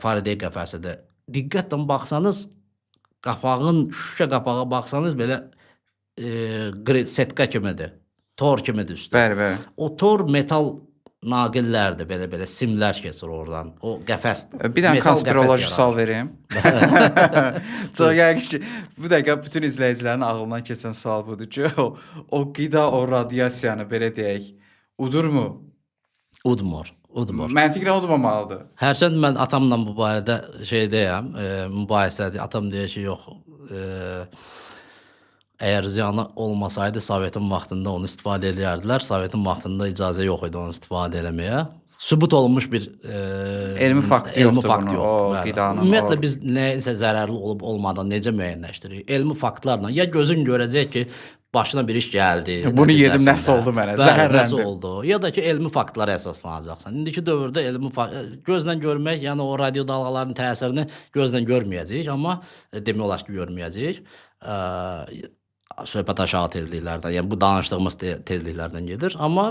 Faraday qəfəsidir. Diqqətlə baxsanız, şüşə qapağa baxsanız belə setka kimidir, tor kimidir üstü. Bəli. O tor metal naqillərdir, belə simlər keçir oradan. O qəfəs. Bir dənə metal konspiroloji qəfəs sual yaradır. vereyim. Çox yəqin ki, bu dəqiqə bütün izləyicilərin ağlından keçən sual budur ki, o qida, o radiasiyanı belə deyək, udurmu? Udmur. Məntiqlə udmamalıdır. Hərçənd mən atamla bu barədə şeydəyəm, mübahisədir. Atam deyir ki, yox, əgər ziyanı olmasaydı Sovetin vaxtında onu istifadə edərdilər. Sovetin vaxtında icazə yox idi onu istifadə eləməyə. Sübut olunmuş bir Elmi fakt yoxdur bunun, o Bəli. qidanın. Ümumiyyətlə biz nəyisə zərərli olub olmadan necə müəyyənləşdiririk? Elmi faktlarla ya gözün görəcək ki, başına bir iş gəldi. Bunu yedim, nəticəsində. nəsə oldu mənə, Bəli, zəhərləndim. nəsə oldu. Ya da ki, elmi faktlara əsaslanacaqsan. İndiki dövrdə gözlə görmək, yəni o radio dalğaların təsirini gözlə görməyəcəyik, amma demək olar ki, görməyəcəyik. Söhbət aşağı tezliklərdən, yəni bu danışdığımız tezliklərdən gedir, amma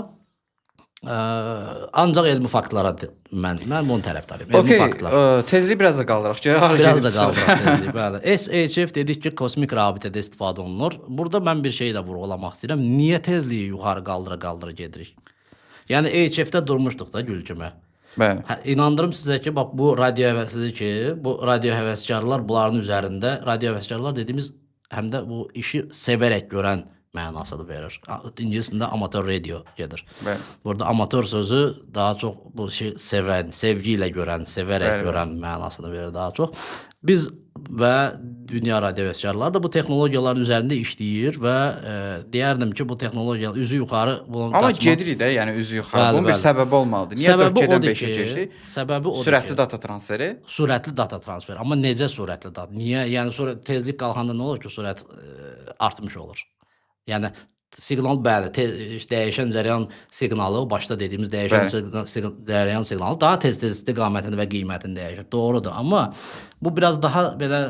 ancaq elmi faktlara mən bunun tərəfdarıyım. Elmi faktlar. Tezliyi biraz da qaldıraq. Biraz da qaldıraq tezliyi, bəli. SHF dedik ki, kosmik rabitədə istifadə olunur. Burada mən bir şey də vurğulamaq istəyirəm. Niyə tezliyi yuxarı qaldıra gedirik? Yəni HF-də durmuşduq da gül kimi. Bəli. İnandırım sizə ki, bax bu radio həvəslidir ki, bu radio həvəskarlar bunların üzərində, radio həvəskarlar dediyimiz həm də bu işi sevərək görən mənasını verir. İngiliscəsində amatör radio gedir. Bəli. Burada amatör sözü daha çox bu şey sevən, sevgi ilə görən, sevərək görən mənasını verir daha çox. Biz və dünya radiohəvəskarları da bu texnologiyaların üzərində işləyir və deyərdim ki, bu texnologiyalar üzü yuxarı bunun Amma gedirik də, yəni üzü yuxarı. Bunun bir səbəbi olmalıdır. Niyə 4G-dən 5-ə keçdik? Səbəbi odur Sürətli ki, data transferi. sürətli data transferi. Amma necə sürətli data? Niyə? Yəni tezlik qalxanda nə olur ki, sürət artmış olur. Yəni siqnal bəli, dəyişən cərəyan siqnalı, başda dediyimiz dəyişən cərəyan siqnalı daha tez istiqamətini və qiymətini dəyişir. Doğrudur, amma bu biraz daha belə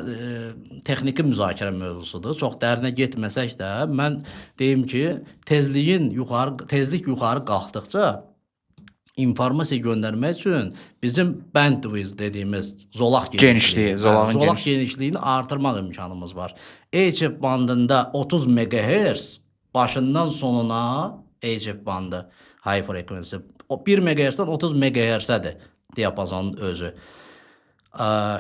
texniki müzakirə mövzusudur. Çox dərinə getməsək də mən deyim ki, tezlik yuxarı qalxdıqca informasiya göndərmək üçün bizim bandwidth dediyimiz zolaq genişliyini artırmaq imkanımız var. HF bandında 30 MHz başından sonuna HF bandı high frequency 1 MHz-dən 30 MHz-ədir diapazonun özü.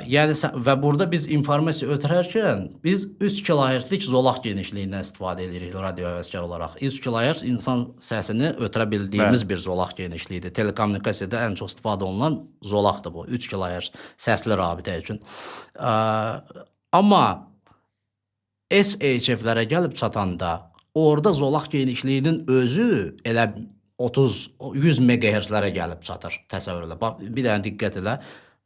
Yəni və burada biz informasiya ötürərkən biz 3 kHz-lik zolaq genişliyindən istifadə edirik radio həvəskar olaraq. 3 kHz insan səsini ötürə bildiyimiz bir zolaq genişliyidir. Telekommunikasiyada ən çox istifadə olunan zolaqdır bu. 3 kHz səsli rabitə üçün. Amma SHF-lərə gəlib çatanda orada zolaq genişliyinin özü elə 100 MHz-lərə gəlib çatır. Təsəvvür elə. Bax, bir dənə diqqət elə.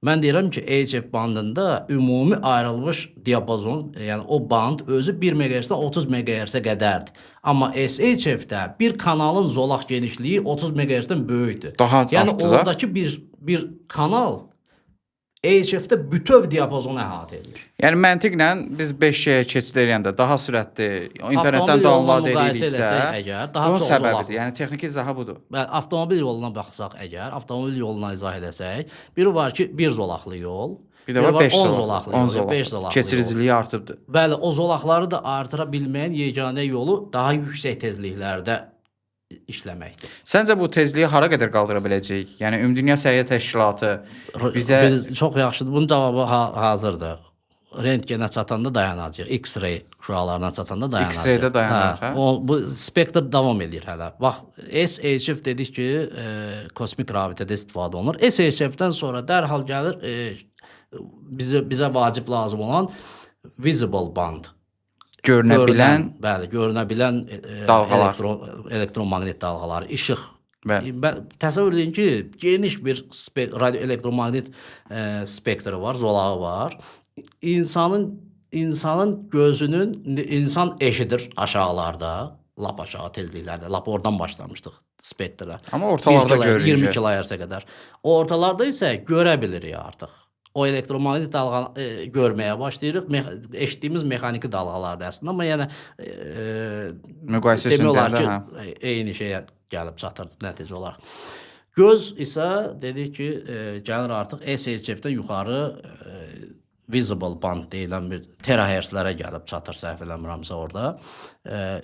Mən deyirəm ki, HF bandında ümumi ayrılmış diapazon, yəni o band özü 1 MHz-dən 30 MHz-ə qədərdir. Amma SHF-də bir kanalın zolaq genişliyi 30 MHz-dən böyükdür. Daha artdı da. Yəni oradakı bir kanal HF-də bütöv diapazonu əhatə edir. Yəni məntiqlə biz 5G-yə keçid edəndə daha sürətli internetdən download ediriksə, bunun səbəbidir. Yəni texniki izahı budur. Avtomobil yoluna baxsaq əgər, avtomobil yoluna izah edəsək, biri var ki, 1 zolaqlı yol, bir də var 5 zolaqlı yol, 5 zolaqlı keçiriciliyi artıbdır. Bəli, o zolaqları da artıra bilməyən yeganə yolu daha yüksək tezliklərdə işləməkdir. Səncə bu tezliyi hara qədər qaldıra biləcəyik? Yəni Ümumdünya Səhiyyə Təşkilatı bizə çox yaxşıdır. Bunun cavabı hazırdır. Rentgenə çatanda dayanacaq. X-ray şüalarına çatanda dayanacaq. X-raydə dayanacaq, hə? Bu spektr davam edir hələ. Bax, SHF dedik ki, kosmik rabitədə istifadə olunur. SHF-dən sonra dərhal gəlir bizə vacib lazım olan visible band. Görünə bilən elektromaqnet dalğaları, işıq. Təsəvvür edin ki, geniş bir radioelektromaqnet spektri var, zolağı var. İnsanın gözünün, insan eşidir aşağılarda, lap aşağı tezliklərdə, lap oradan başlamışdıq spektrə. Amma ortalarda görürük. 20 kHz-ə qədər. Ortalarda isə görə bilirik artıq. O elektromaqnet dalğanı görməyə başlayırıq. Eşitdiyimiz mexaniki dalğalardır əslində, amma yəni müqayisə demək olar ki, eyni şeyə gəlib çatır nəticə olaraq. Göz isə dedik ki, gəlir artıq SHF-dən yuxarı visible band deyilən bir terahertzlərə gəlib çatır, səhv eləmirəmsə orada.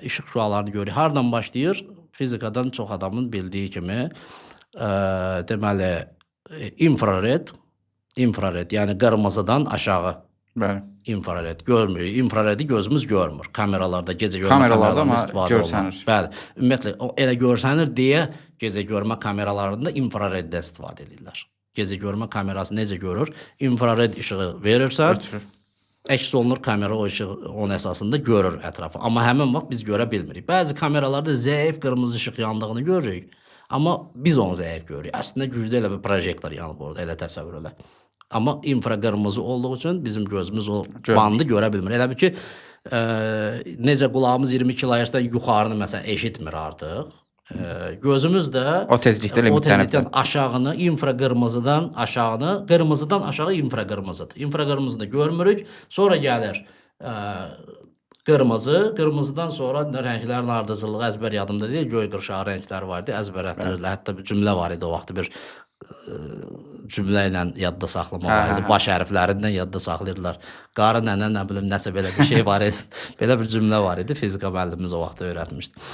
İşıq şüalarını görürük. Hardan başlayır? Fizikadan çox adamın bildiyi kimi deməli infrared, yəni qırmızıdan aşağı Bəli. infrared görmürük. İnfraredi gözümüz görmür. Kameralarda, gecə görmə Kameralarda amma istifadə görsənir. olunur. Bəli. Ümumiyyətlə elə görsənir deyə gecə görmə kameralarında infrareddən istifadə edirlər. Gecə görmə kamerası necə görür? İnfrared işığı verirsən, Götürür. əks olunur kamera o işığı onun əsasında görür ətrafı. Amma həmin vaxt biz görə bilmirik. Bəzi kameralarda zəif qırmızı işıq yandığını görürük. Amma biz onu zəif görürük. Əslində güclü elə bir projektor yanıb orada, elə təsəvvür elə. Amma infraqırmızı olduğu üçün bizim gözümüz o bandı görə bilmir. Elə bil ki, necə qulağımız 20 kHz-dən yuxarını məsələn eşitmir artıq. Gözümüz də O tezlikdə limitlənib. aşağını, infraqırmızıdan aşağını, qırmızıdan aşağı infraqırmızıdır. İnfraqırmızını görmürük. Sonra gəlir qırmızı, qırmızıdan sonra rənglərin ardıcıllığı əzbər yadımda deyil, göy qırşağı rəngləri var idi, əzbərlətdirirlər. Hətta bir cümlə var idi o vaxt, bir cümlə ilə yadda saxlama var idi. Baş hərflərindən yadda saxlayırdılar. Qarı nənə, nə bilim, nəsə belə bir şey var idi. Belə bir cümlə var idi. Fizika müəllimimiz o vaxt öyrətmişdi.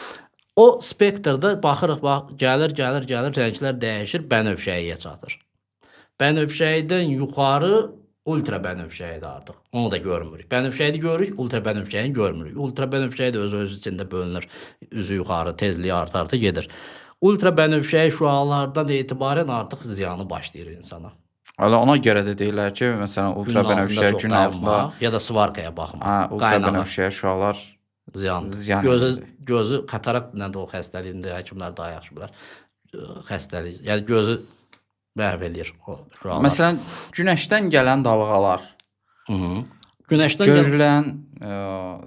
O spektrdə baxırıq, gəlir, rənglər dəyişir, bənövşəyiyə çatır. Bənövşəydən yuxarı ultra bənövşəyidir artıq. Onu da görmürük. Bənövşəyini görürük, ultra bənövşəyini görmürük. Ultra bənövşəyi də öz içində bölünür. Üzü yuxarı, tezliyi arta gedir. Ultra bənövşəyi şüalardan etibarən artıq ziyanı başlayır insana. Hələ ona görə də deyirlər ki, məsələn, ultra bənövşəyi gün altında ya da svarkaya baxma. Ultra bənövşəyi şüalar ziyan. Gözü katarakt nədir o xəstəliyində həkimlər daha yaxşı bilər. Xəstəlik. Yəni gözü məhv eləyir o şüalar. Məsələn, günəşdən gələn dalğalar. Günəşdən görülən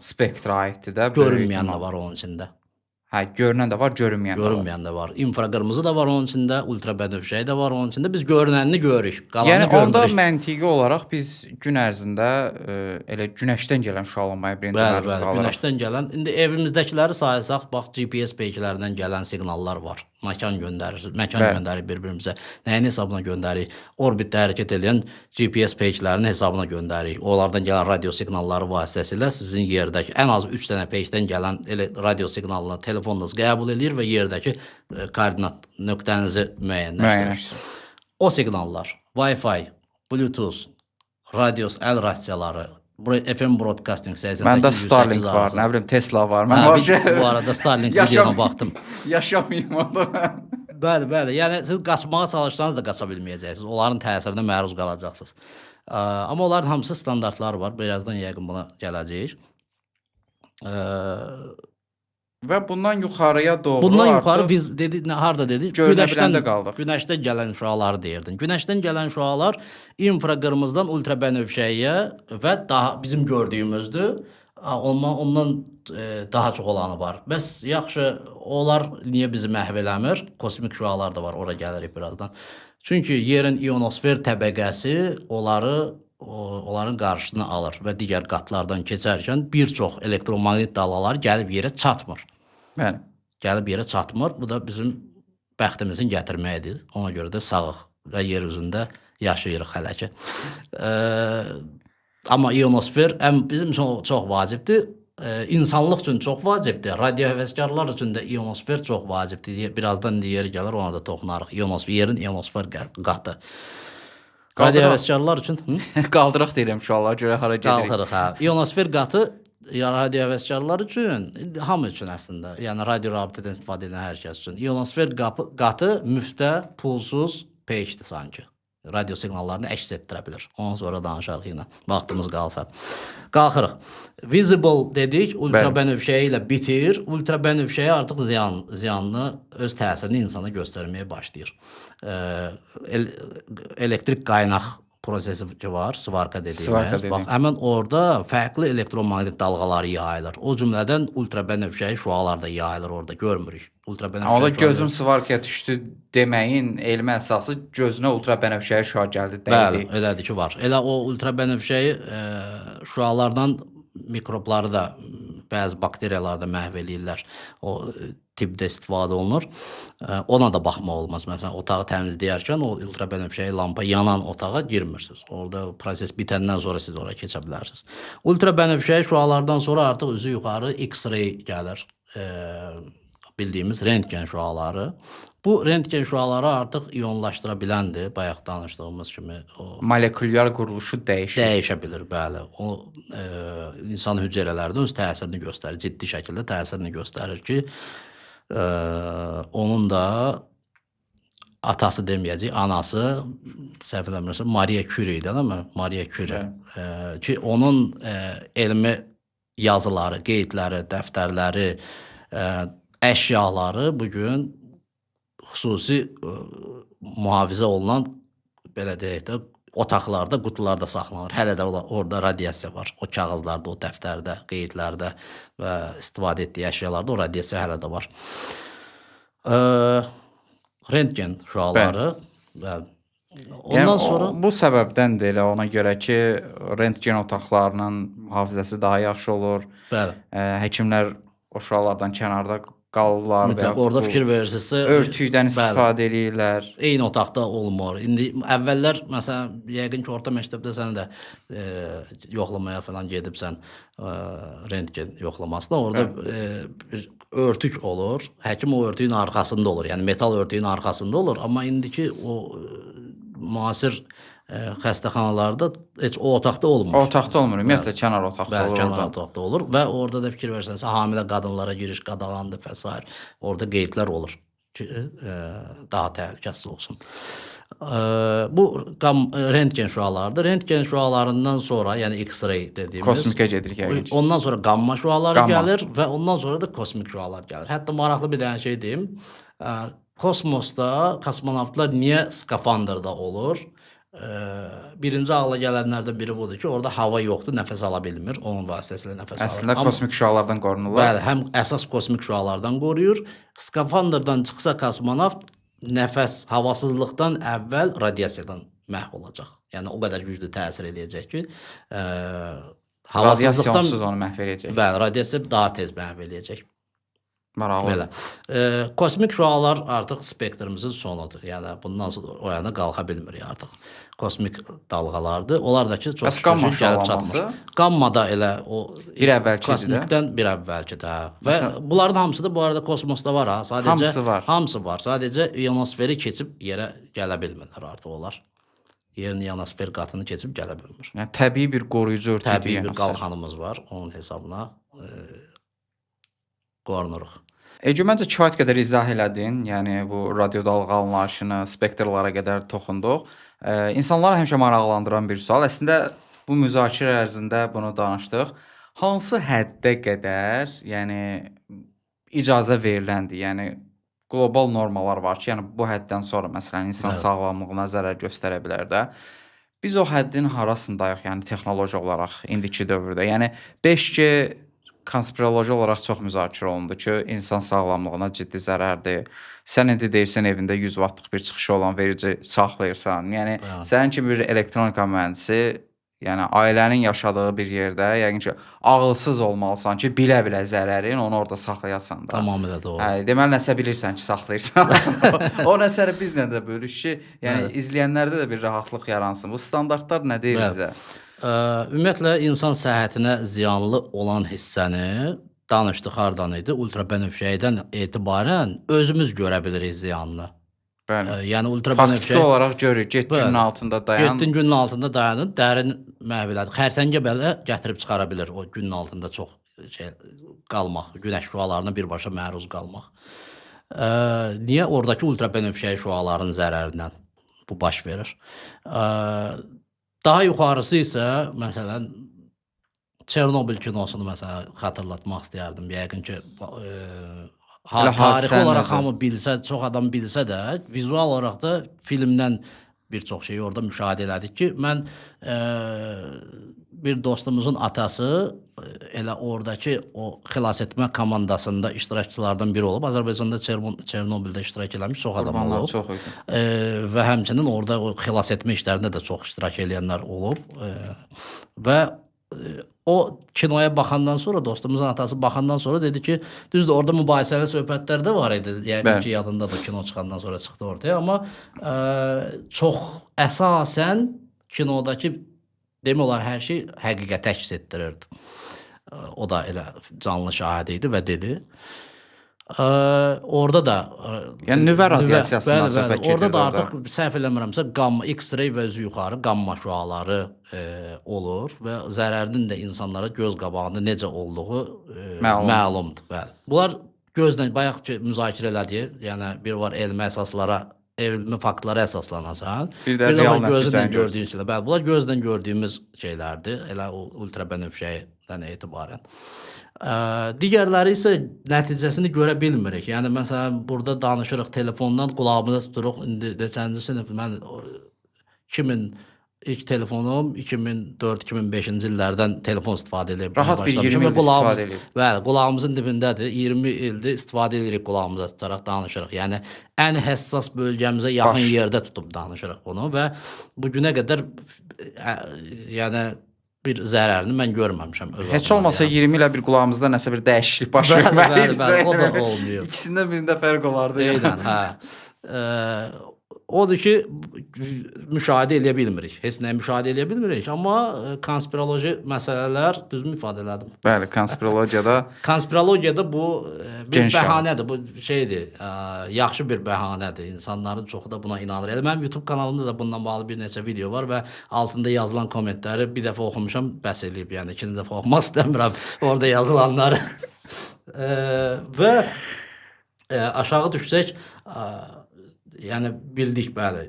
spektra aiddir də. Görünməyən də var onun içində. Hə, görünən də var, görünməyən də var. İnfraqırmızı da var onun içində, ultra bənövşəyi də var onun içində. Biz görünənini görürük, qalanını yəni, görmürük. onda məntiqi olaraq biz gün ərzində elə günəşdən gələn şüalanmaya birinci məruz qalırıq. Günəşdən gələn, indi evimizdəkiləri sayırsaq, bax, GPS peyklərindən gələn siqnallar var. Məkan göndərir bir-birimizə. Nəyin hesabına göndəririk? Orbitdə hərəkət edən GPS peyklərinin hesabına göndəririk. Onlardan gələn radio siqnalları vasitəsilə sizin yerdəki ən az 3 dənə peykdən gələn radio siqnalını telefonunuz qəbul edir və yerdəki koordinat nöqtənizi müəyyənləşdirir. O siqnallar, Wi-Fi, Bluetooth, əl rasiyaları, FM broadcasting 88. Məndə Starlink var, nə bilim Tesla var. Bu arada Starlink videona baxdım. Yaşamayayım orada. Bəli. Yəni siz qaçmağa çalışsanız da qaça bilməyəcəksiniz. Onların təsirinə məruz qalacaqsınız. Amma onların hamısı standartlar var. Birazdan yəqin buna gələcəyik. Və bundan yuxarıya doğru Bundan yuxarı biz harda dedik? Günəşdən qaldıq. Günəşdən gələn şüaları deyirdin. Günəşdən gələn şüalar infraqırmızıdan ultra bənövşəyiyə və daha bizim gördüyümüzdür. Ondan daha çox olanı var. Bəs yaxşı, onlar niyə bizi məhv eləmir? Kosmik şüalar da var, ora gəlirik birazdan. Çünki yerin ionosfer təbəqəsi onların qarşısını alır və digər qatlardan keçərkən bir çox elektromaqnit dalğalar gəlib yerə çatmır. Bəli. Gəlib yerə çatmır. Bu da bizim bəxtimizin gətirməyidir. Ona görə də sağıq və yer üzündə yaşayırıq hələ ki. Amma ionosfer bizim üçün çox vacibdir. İnsanlıq üçün çox vacibdir. Radio həvəskarlar üçün də ionosfer çox vacibdir. Birazdan yeri gəlir, ona da toxunarıq. Yerin ionosfer qatı. Radio həvəskarlar üçün qaldıraq deyirəm şüalar görə hara gedirik. Qalxırıq, hə. İonosfer qatı radio həvəskarlar üçün, hamı üçün əslində, yəni radio rabitədən istifadə edən hər kəs üçün. İonosfer qatı müftə, pulsuz peykdir sanki. Radio siqnallarını əks etdirə bilir. Ondan sonra danışarıq yenə, vaxtımız qalsa. Qalxırıq. Visible dedik, ultra bənövşəyi ilə bitir. Ultra bənövşəyi artıq ziyanlı öz təsirini insana göstərməyə başlayır. Elektrik qaynaq prosesi var, svarka dediyimiz. Bax, həmən orada fərqli elektromaqnit dalğaları yayılır. O cümlədən ultra bənövşəyi şüalar da yayılır orada, görmürük. Orada gözüm svarkaya düşdü deməyin elmi əsası gözünə ultra bənövşəyi şüa gəldi deyildi. Bəli, elədir ki, var. Elə o ultra bənövşəyi şüalardan mikrobları da bəzi bakteriyaları da məhv eləyirlər. O tipdə istifadə olunur. Ona da baxmaq olmaz. Məsələn, otağı təmizləyərkən o ultra bənövşəyi lampa yanan otağa girmirsiniz. Orada proses bitəndən sonra siz oraya keçə bilərsiniz. Ultra bənövşəyi şüalardan sonra artıq üzü yuxarı X-ray gəlir. bildiyimiz rentgen şüaları. Bu rentgen şüaları artıq iyonlaşdıra biləndir, bayaq danışdığımız kimi. O Molekulyar quruluşu dəyişir. dəyişə bilir, bəli. O insan hüceyrələrində öz təsirini göstərir, ciddi şəkildə təsirini göstərir ki, onun da atası deməyəcək, anası, səhv eləmirəmsə, Maria Curie idi, değil mi? Maria Curie. Ki onun elmi yazıları, qeydləri, dəftərləri, əşyaları bugün xüsusi mühafizə olunan, belə deyək də, otaqlarda, qutularda saxlanır. Hələ də orada radiasiya var. O kağızlarda, o dəftərdə, qeydlərdə və istifadə etdiyi əşyalarda o radiasiya hələ də var. Rentgen şüaları. Ondan sonra bu səbəbdən də elə ona görə ki, rentgen otaqlarının mühafizəsi daha yaxşı olur. bəli. Həkimlər o şüalardan kənarda qalırlar və Mütləq orada fikir verirsinizsə, örtükdən istifadə edirlər. eyni otaqda olmur. İndi əvvəllər məsələn yəqin ki, orta məktəbdə sən də yoxlamaya falan gedibsən, rentgen yoxlamasına. Orada bir örtük olur. Həkim o örtüyün arxasında olur. Yəni metal örtüyün arxasında olur. Amma indiki o müasir xəstəxanalarda heç o otaqda olmur. O otaqda olmur, ümumiyyətlə kənar otaqda Bəli, olur. kənar otaqda olur və orada da fikir versənsə hamilə qadınlara giriş qadalandı və s. Orada qeydlər olur ki, daha təhlükəsiz olsun. Bu rentgen şüalarıdır. Rentgen şüalarından sonra, yəni X-ray dediyimiz, Kosmikə gedirik yəqin ki. ondan sonra gamma şüaları Gamma. gəlir və ondan sonra da kosmik şüalar gəlir. Hətta maraqlı bir dənə şey deyim. Kosmosda kosmonavtlar niyə skafandrda olur? Birinci ağla gələnlərdən biri budur ki, orada hava yoxdur, nəfəs ala bilmir. Onun vasitəsilə nəfəs alır. Əslində kosmik şüalardan qorunurlar. Bəli, həm əsas kosmik şüalardan qoruyur. Skafandrdan çıxsa kosmonavt nəfəs havasızlıqdan əvvəl radiasiyadan məhv olacaq. Yəni o qədər güclü təsir edəcək ki, havasızlıqdan Radiasiyonsuz onu məhv edəcək. bəli, radiasiya daha tez məhv edəcək. Maraqlı. Belə. Kosmik şüalar artıq spektrimizin sonudur. Yəni bundan sonra o yana qalxa bilmirik artıq. Kosmik dalğalardır. Onlar da ki, çox Bəs gamma şükür gəlib şüalanması? çatmır. Gamma da elə o Bir əvvəlkidir də. kosmikdən bir əvvəlkidir. Hə. Və bunların hamısı da bu arada kosmosda var ha. Sadəcə Hamısı var. Hamısı var. Sadəcə ionosferi keçib yerə gələ bilmirlər artıq onlar. Yerin ionosfer qatını keçib gələ bilmir. Yəni təbii bir qoruyucu örtüdür. Təbii bir yəni. qalxanımız var. Onun hesabına qorunuruq. Məncə kifayət qədər izah elədin. Yəni bu radio dalğa anlayışını, spektrlara qədər toxunduq. İnsanları həmişə maraqlandıran bir sual. Əslində bu müzakirə ərzində bunu danışdıq. Hansı həddə qədər, yəni icazə veriləndir? Yəni qlobal normalar var ki, yəni bu həddən sonra məsələn insan sağlamlığına zərər göstərə bilər də. Biz o həddin harasındayıq, yəni texnoloji olaraq indiki dövrdə? Yəni 5G konspiroloji olaraq çox müzakirə olundu ki, insan sağlamlığına ciddi zərərdir. Sən indi deyirsən evində 100 vatlıq bir çıxışı olan verici saxlayırsan. Yəni sənin kimi bir elektronika mühəndisi, yəni ailənin yaşadığı bir yerdə yəqin ki, ağılsız olmalısan ki, bilə-bilə zərərin onu orada saxlayasan da. Tamamilə doğru. Hə, deməli nəsə bilirsən ki, saxlayırsan. O nəsəri bizlə də bölüş ki, yəni izləyənlərdə də bir rahatlıq yaransın. Bu standartlar nə deyir bizə? Ümumiyyətlə insan səhhətinə ziyanlı olan hissəni danışdıq hardan idi? Ultrabənövşəydən etibarən özümüz görə bilirik ziyanını. Bəli. Yəni Faktiki ultrabənövşəy olaraq görürük, get günün altında dayan. getdin günün altında dayanır, dərin məhv elədir. Xərsəngə belə gətirib çıxara bilər o günün altında çox qalmaq, günəş şüalarına birbaşa məruz qalmaq. Niyə oradakı ultrabənövşəy şüaların zərərindən bu baş verir? Daha yuxarısı isə məsələn Çernobil kinosunu məsələn xatırlatmaq istəyərdim. Yəqin ki tarixi olaraq hamı bilsə, çox adam bilsə də, vizual olaraq da filmdən bir çox şeyi orada müşahidə elədik ki, mən bir dostumuzun atası elə oradakı o xilas etmə komandasında iştirakçılardan biri olub. Azərbaycanda Çernobildə iştirak eləmiş çox adam Qurbanlar olub. çox idi. Və həmçinin orada o xilas etmə işlərində də çox iştirak edənlər olub. Və o kinoya baxandan sonra, dostumuzun atası baxandan sonra dedi ki, düzdür orada mübahisəli söhbətlər də var idi. Yəqin ki, yadındadır kino çıxandan sonra çıxdı ortaya. Amma çox əsasən kinodakı demək olar hər şey həqiqətə əks etdirirdi. O da elə canlı şahid idi və dedi. Orada da Yəni nüvə radiasiyasından söhbət gedir orada da orada. artıq səhv eləmirəmsə qamma X-ray və üzü yuxarı qamma şüaları olur və zərərinin də insanlara göz qabağında necə olduğu məlumdur. Bəli. Bunlar gözlə bayaq ki müzakirə elədik. Yəni bir var elmi əsaslara, elmi faktlara əsaslanacaq. Bir də real gözlə nəticəni gördüyümüz şeylər. Bəli, bunlar gözlə gördüyümüz şeylərdir. Elə o ultrabənövşəyidən etibarən. Digərləri isə nəticəsini görə bilmirik. Yəni məsələn burada danışırıq telefondan qulağımıza tuturuq. İndi neçənci sinif mən 2000 ilk telefonum 2004-2005-ci illərdən telefon istifadə edə Rahat bir 20 il istifadə edir. Bəli, qulağımızın dibindədir. 20 ildir istifadə edirik qulağımıza tutaraq danışırıq. Yəni ən həssas bölgəmizə yaxın yerdə tutub danışırıq bunu və bu günə qədər yəni bir zərərini mən görməmişəm. Heç olmasa 20 ilə bir qulağımızda nəsə bir dəyişiklik baş verməlidir. Bəli, o da olmuyor. İkisindən birində fərq olardı. Eynən, hə. Odur ki, müşahidə edə bilmirik. Heç nəyi müşahidə edə bilmirik. Amma konspiroloji məsələlər, düzmü ifadə elədim? Bəli, konspirologiyada bu bir bəhanədir, bu şeydir, yaxşı bir bəhanədir. İnsanların çoxu da buna inanır. Elə mənim YouTube kanalımda da bundan bağlı bir neçə video var və altında yazılan kommentləri bir dəfə oxumuşam, bəs eləyib. Yəni ikinci dəfə oxumaq istəmirəm orada yazılanları. Və aşağı düşsək, yəni bildik, bəli,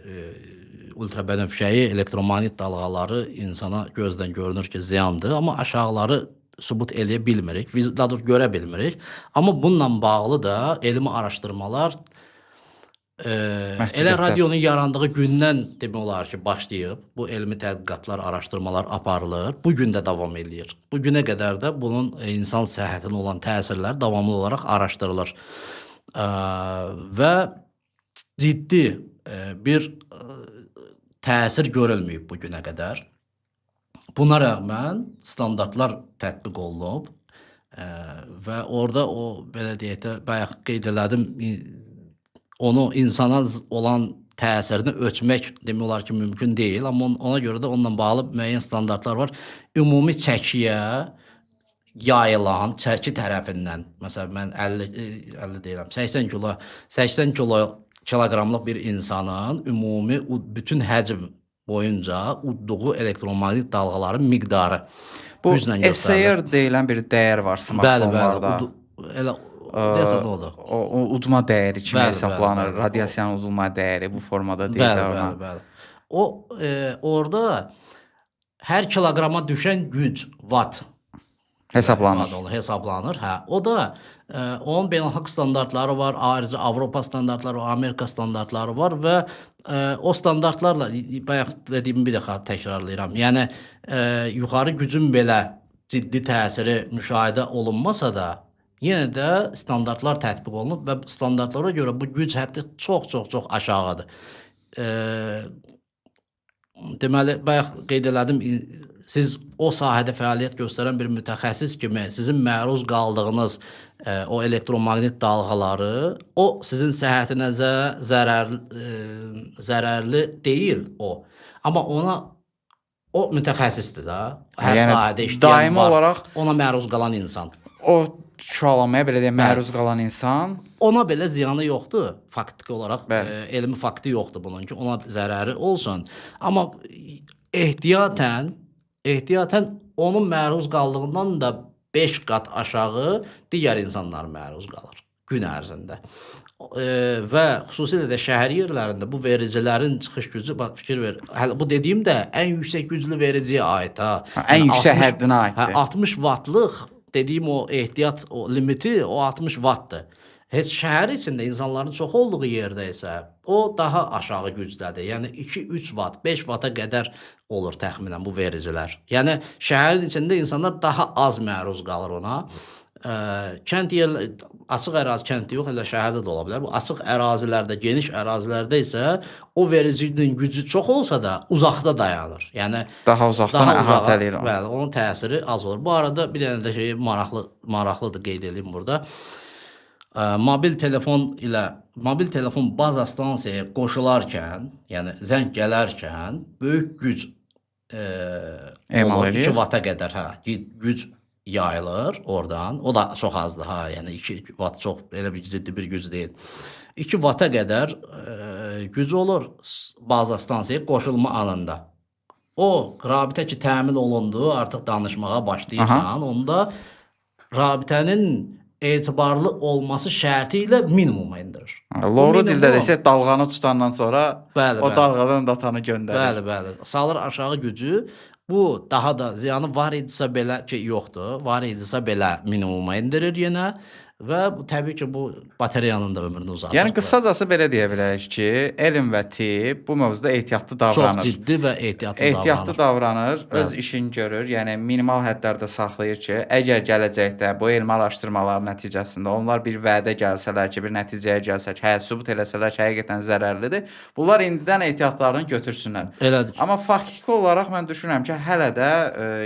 ultrabənövşəyi, elektromaqnit dalğaları insana gözdən görünür ki, ziyandır, amma aşağıları sübut eləyə bilmirik, daha doğrusu görə bilmirik. Amma bununla bağlı da elmi araşdırmalar elə radionun yarandığı gündən demək olar ki, başlayıb. Bu elmi tədqiqatlar, araşdırmalar aparılır, bu gün də davam edir. Bu günə qədər də bunun insan səhhətinə olan təsirləri davamlı olaraq araşdırılır. Və ciddi bir təsir görülməyib bu günə qədər. Buna rəğmən standartlar tətbiq olunub və orada o, belə deyək də, bayaq qeyd elədim, onu insana olan təsirini ölçmək demək olar ki, mümkün deyil. Amma ona görə də onunla bağlı müəyyən standartlar var. Ümumi çəkiyə yayılan çəki tərəfindən, məsələn, mən 50 deyirəm, 80 kiloqramlıq bir insanın ümumi bütün həcm boyunca udduğu elektromaqnit dalğaların miqdarı güclə göstərilir. SAR deyilən bir dəyər var smartfonlarda. Elə deyəsən odur. O udma dəyəri kimi hesablanır. Radiasiyanın udulma dəyəri bu formada deyilir. Bəli. O orada hər kiloqrama düşən güc watt hesablanır. Hə, o da onun beynəlxalq standartları var, ayrıca Avropa standartları var, Amerika standartları var və o standartlarla bayaq dediyimi bir dəfə təkrarlayıram. Yəni yuxarı gücün belə ciddi təsiri müşahidə olunmasa da, yenə də standartlar tətbiq olunub və standartlara görə bu güc həddi çox aşağıdır. Deməli, bayaq qeyd elədim, siz o sahədə fəaliyyət göstərən bir mütəxəssis kimi sizin məruz qaldığınız o elektromaqnit dalğaları, o sizin səhhətinizə zərərli deyil o. Amma o mütəxəssisdir da. Hər sahədə işləyən var. Ona məruz qalan insan. O şüalanmaya belə deyək, məruz qalan insan. Ona belə ziyanı yoxdur. Faktiki olaraq elmi faktı yoxdur bunun ki, ona zərəri olsun. Amma ehtiyatən onun məruz qaldığından da 5 qat aşağı digər insanlar məruz qalır gün ərzində. Və xüsusilə də şəhər yerlərində bu vericilərin çıxış gücü, fikir ver, bu dediyim də ən yüksək güclü vericiyə aid. Ən yüksək həddinə aiddir. 60 wattlıq dediyim o ehtiyat limiti o 60 wattdır. Heç şəhər içində insanların çox olduğu yerdə isə o daha aşağı gücdədir. Yəni 2-3 watt, 5 watta qədər olur təxminən bu vericilər. Yəni şəhərin içində insanlar daha az məruz qalır ona. Kənd yerləri, açıq ərazi kənddə yox, elə şəhərdə də ola bilər. Bu açıq ərazilərdə, geniş ərazilərdə isə o vericinin gücü çox olsa da uzaqda dayanır. Yəni daha uzaqdan əhatə eləyir. Bəli, onun təsiri az olur. Bu arada bir dənə də şey maraqlıdır qeyd edeyim burada. Mobil telefon baza stansiyaya qoşularkən, yəni zəng gələrkən böyük güc 2 vata qədər güc yayılır oradan. O da çox azdır ha, yəni 2 watt çox elə bir ciddi bir güc deyil. 2 watta qədər güc olur baza stansiyaya qoşulma anında. O rabitə ki təmin olundu, artıq danışmağa başlayırsan, onda rabitənin etibarlı olması şərti ilə minimuma endirir. Loru dildə desək dalğanı tutandan sonra Bəli, o bəli. dalğadan datanı göndərir. Bəli, bəli. Salır aşağı gücü. Bu daha da ziyanı var idisə belə ki yoxdur. Var idisə belə minimuma endirir yenə və bu təbii ki bu batareyanın da ömrünü uzadır. Yəni qısacası belə deyə bilərik ki, elm və tibb bu mövzuda ehtiyatlı davranır. Çox ciddi və ehtiyatlı Ehtiyatlı davranır, öz Bəli. işini görür. Yəni minimal hədlərdə saxlayır ki, əgər gələcəkdə bu elmi araşdırmaların nəticəsində onlar bir vədə gəlsələr ki, bir nəticəyə gəlsək, sübut eləsələr ki, həqiqətən zərərlidir, bunlar indidən ehtiyatlarını götürsünlər. Elədir. Amma faktiki olaraq mən düşünürəm ki, hələ də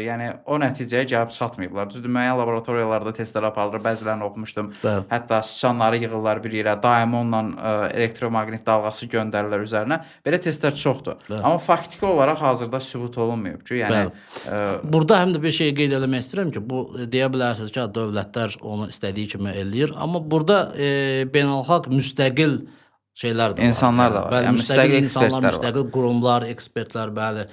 yəni o nəticəyə gəlib çatmayıblar. Düzdür, müəyyən laboratoriyalarda testlər aparılır, bəzilərini oxumuşdum. Bəli. Hətta siçanları yığırlar bir yerə, daimi onunla elektromaqnit dalğası göndərirlər üzərinə. Belə testlər çoxdur. Bəli. Amma faktiki olaraq hazırda sübut olunmayıb ki, yəni Burada həm də bir şey qeyd etmək istəyirəm ki, bu deyə bilərsiniz ki, dövlətlər onu istədiyi kimi eləyir, amma burada beynəlxalq müstəqil şeylər də var. İnsanlar da var. Bəli, Yəni müstəqil insanlar, ekspertlər var. müstəqil qurumlar, ekspertlər bəli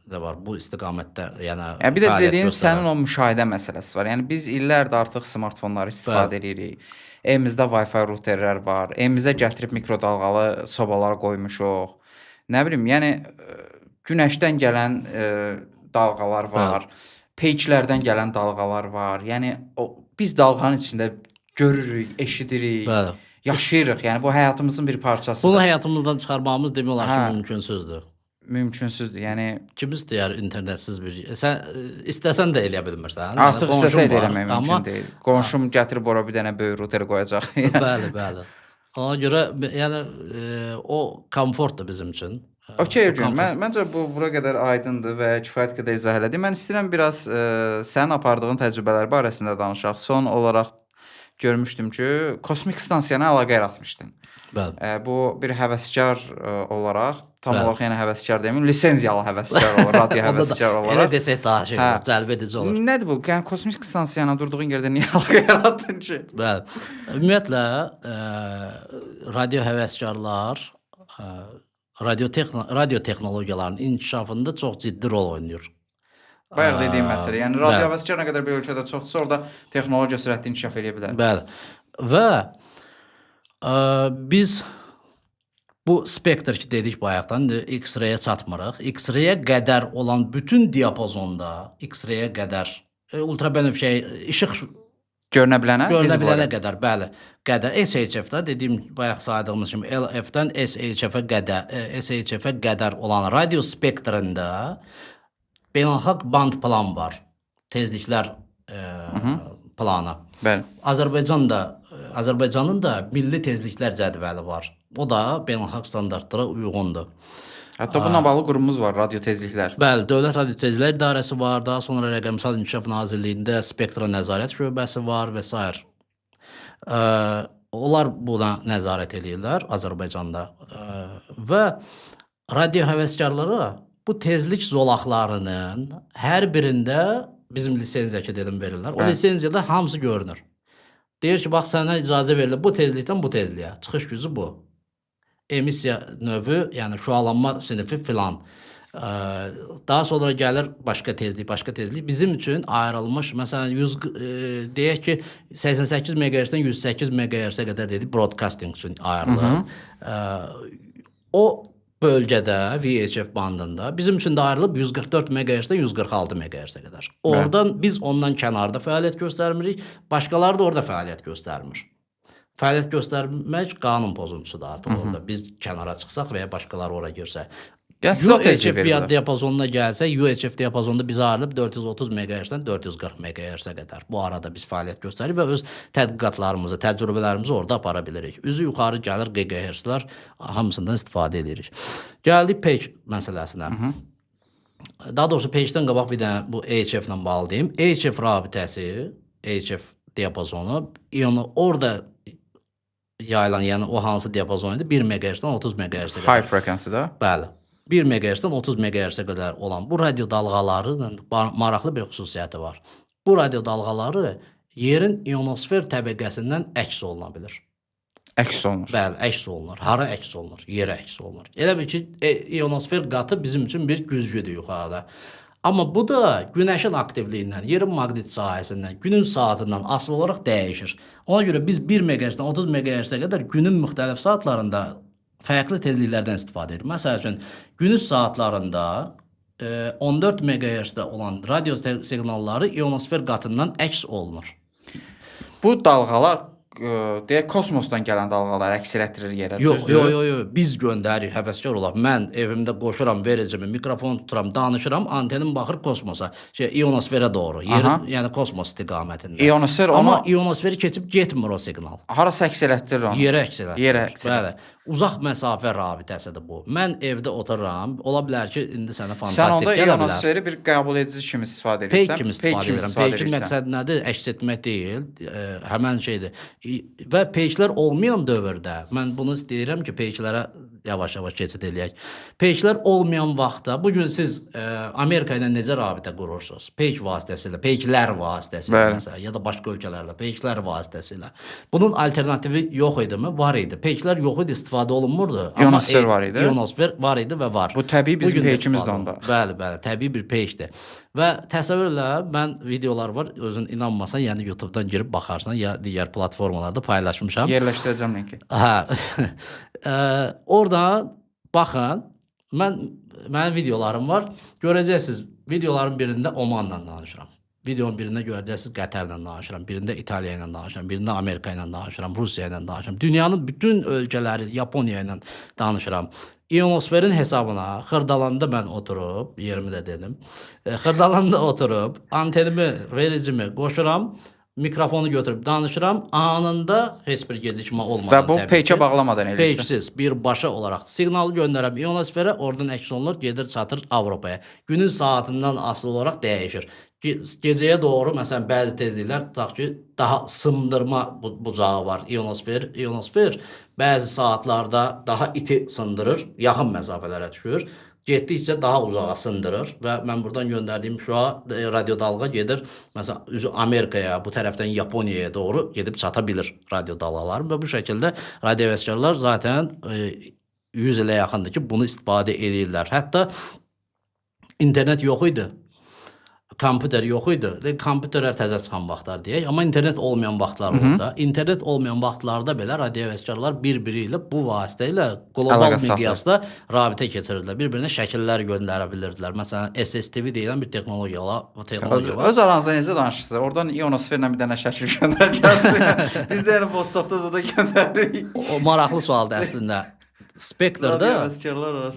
də var bu istiqamətdə, yəni Yəni bir də fəaliyyət dediyin göstərən. sənin o müşahidə məsələsi var. Yəni biz illərdir artıq smartfonları istifadə edirik. Evimizdə Wi-Fi routerlər var. Evimizə gətirib mikrodalğalı sobalar qoymuşuq. Nə bilim, yəni günəşdən gələn dalğalar var. Peyçlərdən gələn dalğalar var. Yəni biz dalğanın içində görürük, eşidirik. Bəli. Yaşayırıq. Yəni bu həyatımızın bir parçasıdır. Bunu həyatımızdan çıxarmağımız demək olar ki, mümkünsüzdür. Mümkünsüzdür. Yəni Kim istəyər internetsiz bir sən istəsən də eləyə bilmirsən. artıq qonşun istəsək də var, eləmək amma- mümkün deyil. Qonşum gətirib ora bir dənə böyük router qoyacaq. Bəli, bəli. Ona görə yəni o komfortdur bizim üçün. Okey, O Örgün. komfort. Məncə bu bura qədər aydındır və kifayət qədər izah elədi. Mən istəyirəm biraz sənin apardığın təcrübələr barəsində danışaq. Son olaraq görmüşdüm ki, kosmik stansiyanı əlaqə yaratmışdın. Bəli. Bu bir həvəskar olaraq, tam Bəli. olaraq yəni həvəskar deməyim, lisenziyalı həvəskar olaraq, radio Onda da həvəskar Elə olaraq. desək daha şey Hə. olur, cəlb edici olur. Nədir bu? Yəni kosmik stansiyana durduğun yerdə niyə əlaqə yaratdın ki? Bəli. Ümumiyyətlə radio həvəskarlar radio texnologiyalarının inkişafında çox ciddi rol oynayır. Bayaq dediyim məsələ. Yəni radio bəli. həvəskar nə qədər bir ölkədə çoxdursa, orada texnologiya sürətli inkişaf edə bilər. Bəli. Və biz bu spektr ki dedik bayaqdan X-ray'ə çatmırıq. X-ray'ə qədər olan bütün diapazonda, X-ray'ə qədər ultrabənövşəyi işıq Görünə bilənə görünə biz bilənə qədər, bəli, qədər SHF-də dediyim bayaq saydığımız kimi LF-dən SHF-ə qədər olan radio spektrində beynəlxalq band plan var. Tezliklər planı. Bəli. Azərbaycanın da milli tezliklər cədvəli var. O da beynəlxalq standartlara uyğundur. Hətta bununla bağlı qurumumuz var, radio tezliklər. Bəli, Dövlət Radio Tezliklər İdarəsi var, daha sonra Rəqəmsal İnkişaf Nazirliyində Spektra Nəzarət Şöbəsi var və s. Onlar buna nəzarət edirlər Azərbaycanda. Və radio həvəskarları bu tezlik zolaqlarının hər birində bizim lisenziya ki dedim verirlər. O lisenziyada hamısı görünür. Deyir ki, bax sənə icazə verilir bu tezlikdən bu tezliyə. Çıxış gücü bu. Emissiya növü, yəni şüalanma sinifi filan. Daha sonra gəlir başqa tezlik. Bizim üçün ayrılmış, məsələn, deyək ki, 88 MHz-dən 108 MHz-ə qədər dedik, broadcasting üçün ayrılır. O bölgədə, VHF bandında bizim üçün də ayrılıb 144 MHz-dən 146 MHz-ə qədər. Oradan biz ondan kənarda fəaliyyət göstərmirik, başqaları da orada fəaliyyət göstərmir. Fəaliyyət göstərmək qanun pozuntusudur artıq orada. Biz kənara çıxsaq və ya başqaları ora girsə. Yəni siz o tezliyi UHF verirlər. diapazonuna gəlsə, UHF diapazonunda bizə ayrılıb 430 MHz-dən 440 MHz-ə qədər. Bu arada biz fəaliyyət göstəririk və öz tədqiqatlarımızı, təcrübələrimizi orada apara bilirik. Üzü yuxarı gəlir GHz-lər, hamısından istifadə edirik. Gəldik peyk məsələsinə. Daha doğrusu peyçdən qabaq bir dənə bu HF-lə bağlı deyim. HF rabitəsi, HF diapazonu, yəni orada yayılan, yəni o hansı diapazon idi? 1 MHz-dən 30 MHz-ə qədər. High frequency-də. Bəli. 1 MHz-dən 30 MHz-ə qədər olan bu radio dalğalarının maraqlı bir xüsusiyyəti var. bu radio dalğaları yerin ionosfer təbəqəsindən əks oluna bilir. Əks olunur. Bəli, əks olunur. Hara əks olunur? Yerə əks olunur. Elə bil ki, ionosfer qatı bizim üçün bir güzgüdür yuxarıda. Amma bu da günəşin aktivliyindən, yerin maqnit sahəsindən, günün saatından asılı olaraq dəyişir. Ona görə biz 1 MHz-dən 30 MHz-ə qədər günün müxtəlif saatlarında fərqli tezliklərdən istifadə edirik. Məsəl üçün, günün saatlarında 14 MHz-də olan radio siqnalları ionosfer qatından əks olunur. Bu dalğalar deyək kosmosdan gələn dalğalar əks elətdirir yerə. Yox, biz göndəririk, həvəskar olaq. Mən evimdə qoşuram vericimi, mikrofonu tuturam, danışıram, antenim baxır kosmosa, ionosferə doğru, yerin, yəni kosmos istiqamətində. İonosfer Amma ionosferi keçib getmir o siqnal. Harasa əks elətdirir onu? Yerə əks elətdirir. Yerə əks elətdirir. Bəli. Uzaq məsafə rabitəsidir bu. Mən evdə otururam, ola bilər ki, indi sənə Sən fantastik onda gələ bilər. ionosferi bir qəbul edici kimi istifadə edirsən. Peyk kimi istifadə edirəm. Peykin məqsədi nədir? Əks etmək deyil, həmən şeydir. Və peyklər olmayan dövrdə, mən bunu istəyirəm ki, peyklərə yavaş-yavaş keçid eləyək. Peyklər olmayan vaxtda, bugün siz Amerika ilə necə rabitə qurursunuz? Peyk vasitəsilə, peyklər vasitəsilə, məsələn, ya da başqa ölkələrdə peyklər vasitəsilə. Bunun alternativi yox idi mi? Var idi. Peyklər yox idi, istifadə olunmurdu. İonosfer var idi. İonosfer var idi və var. Bu təbii bizim peykimiz də onda. Bəli, təbii bir peykdir. Və təsəvvür elə, mən videolar var, özün inanmasan, yəni YouTube-dan girib baxarsan, ya digər platformalarda paylaşmışam. Yerləşdirəcəm linki. Oradan baxın, mənim videolarım var, görəcəksiniz, videoların birində Omanla danışıram. Videonun birində görəcəksiniz Qətərlə danışıram, birində İtaliya ilə danışıram, birində Amerika ilə danışıram, Rusiya ilə danışıram. Dünyanın bütün ölkələri, Yaponiya ilə danışıram. İonosferin hesabına Xırdalanda mən oturub, yerimi də dedim, Xırdalanda oturub, antenimi, vericimi qoşuram, mikrofonu götürüb danışıram, anında heç bir gecikmə olmadan. Və bu peykə bağlamadan eləyirsən. Peyksiz, birbaşa olaraq siqnalı göndərəm ionosferə, oradan əks olunur, gedir çatır Avropaya. Günün saatından asılı olaraq dəyişir. Gecəyə doğru, məsələn, bəzi tezliklər, tutaq ki, daha sındırma bucağı var, ionosfer bəzi saatlarda daha iti sındırır, yaxın məsafələrə düşür. Getdikcə daha uzağa sındırır və mən buradan göndərdiyim şu an radio dalğa gedir, məsələn, üzü Amerikaya, bu tərəfdən Yaponiyaya doğru gedib çata bilir radio dalğaları və bu şəkildə radiohəvəskarlar zaten 100 ilə yaxındır ki, bunu istifadə edirlər. Hətta internet yox idi. Kompüter yox idi. Kompüterlər təzə çıxan vaxtlar deyək. Amma internet olmayan vaxtlar oldu. İnternet olmayan vaxtlarda belə radiohəvəskarlar bir-biri ilə bu vasitə ilə qlobal miqyasda rabitə keçirirdilər. Bir-birinə şəkillər göndərə bilirdilər. Məsələn, SSTV deyilən bir texnologiya var. Öz aranızda necə danışırsınız? Oradan ionosferlə bir dənə şəkil göndərəcəksiniz. Biz də yəni WhatsApp-da da göndəririk. O maraqlı sualdır əslində. Spektrdə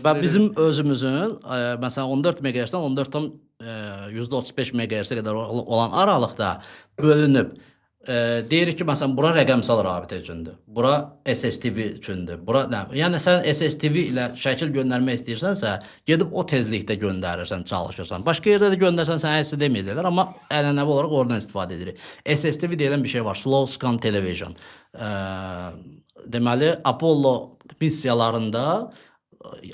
və bizim özümüzün məsələn 14 MHz-dən 14 %35 MHz-ə qədər olan aralıqda bölünüb deyirik ki, məsələn, bura rəqəmsal rabitə üçündür. Bura SSTV üçündür. Yəni, sən SSTV ilə şəkil göndərmək istəyirsənsə, gedib o tezlikdə göndərirsən, çalışırsan. Başqa yerdə də göndərsən, sən heç deməyəcəklər, amma ənənəvi olaraq oradan istifadə edirik. SSTV deyilən bir şey var, Slow Scan Television. Deməli, Apollo missiyalarında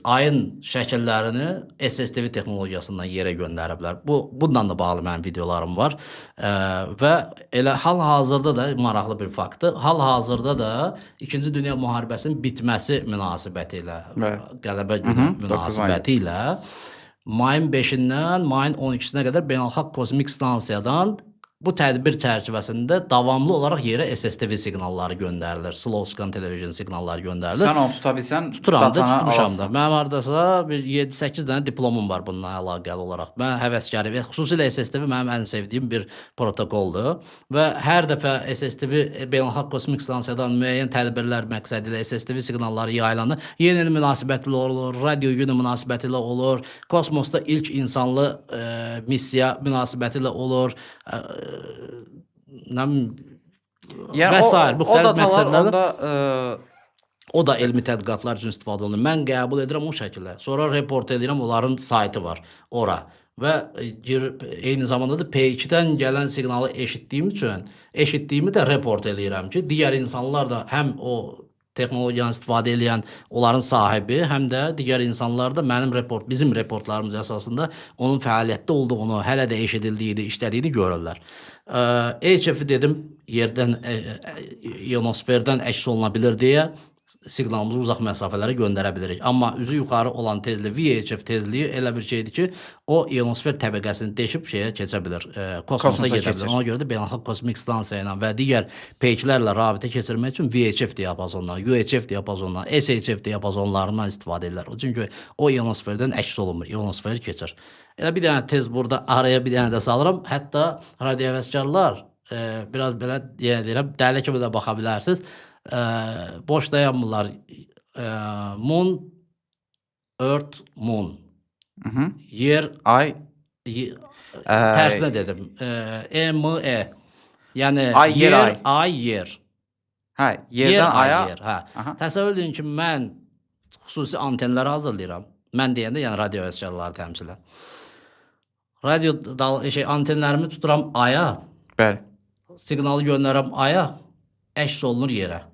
ayın şəkillərini SSTV texnologiyasından yerə göndəriblər. Bundan da bağlı mənim videolarım var. Və elə hal-hazırda da maraqlı bir faktdır. Hal-hazırda da 2-ci Dünya Müharibəsinin bitməsi münasibəti ilə, qələbə günü münasibəti ilə mayın 5-dən mayın 12-sinə qədər Beynəlxalq Kosmik Stansiyadan bu tədbir çərçivəsində davamlı olaraq yerə SSTV siqnalları göndərilir. Slow Scan Television siqnalları göndərilir. Sən onu tuta bilsən, tuturam da, tutmuşam da. Mənim haradasa bir 7-8 dənə diplomum var bununla əlaqəli olaraq. Mən həvəskarıyım. Xüsusilə SSTV mənim ən sevdiyim bir protokoldur. Və hər dəfə SSTV Beynəlxalq Kosmik Stansiyadan müəyyən tədbirlər məqsədi ilə SSTV siqnalları yayılanır. Yeni il münasibətilə olur, radio günü münasibətilə olur, kosmosda ilk insanlı missiya münasibətilə olur. Və s. müxtəlif məqsədlərdə o da elmi tədqiqatlar üçün istifadə olunur. Mən qəbul edirəm o şəkildə. Sonra report edirəm, onların saytı var ora. Və eyni zamanda da P2-dən gələn siqnalı eşitdiyimi də report edirəm ki, digər insanlar da həm o texnologiyanı istifadə edən onların sahibi, həm də digər insanlar da bizim reportlarımız əsasında onun fəaliyyətdə olduğunu, hələ də eşidildiyini, işlədiyini görürlər. HF dedim, yerdən, ionosferdən əks oluna bilir deyə siqnalımızı uzaq məsafələrə göndərə bilirik. Amma üzü yuxarı olan tezliyi, VHF tezliyi elə bir şeydir ki, o ionosfer təbəqəsini deşib şeyə keçə bilir, kosmosa gedə bilir. Ona görə də beynəlxalq kosmik stansiya ilə və digər peyklərlə rabitə keçirmək üçün VHF diapazonları, UHF diapazonları, SHF diapazonlarından istifadə edirlər. Çünki o ionosferdən əks olunmur, ionosfer keçir. Elə bir dənə tez burada araya bir dənə də salıram. Hətta radiohəvəskarlar biraz belə deyirəm, dəli kimi də baxa bilərsiniz. Boş dayanmırlar. Moon, Earth, Moon. Yer, Ay. Tərsinə dedim. E-M-E. Yəni Ay, yer, ay. Ay, yer. Hə, yerdən aya. Yer, hə. Təsəvvür edin ki, mən xüsusi antenləri hazırlayıram. Mən deyəndə, yəni radiohəvəskarları təmsilən. Antenlərimi tuturam aya. Bəli. Siqnalı göndərəm aya, əks olunur yerə.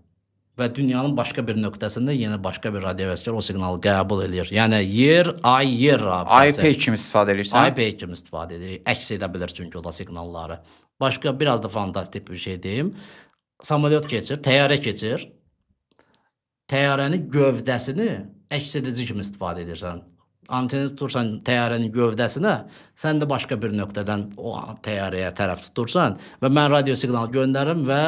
Və dünyanın başqa bir nöqtəsində yenə başqa bir radiohəvəskar o siqnalı qəbul edir. Yəni yer, ay, yer rabitəsi. Ay peyk kimi istifadə edirsən? Ay peyk kimi istifadə edirik. Əks edə bilir çünki o da siqnalları. Başqa biraz da fantastik bir şey deyim. Samolyot keçir, təyyarə keçir. Təyyarənin gövdəsini əks edici kimi istifadə edirsən. Anteni tutursan təyyarənin gövdəsinə, sən də başqa bir nöqtədən o təyyarəyə tərəf tutursan və mən radio siqnal göndərim və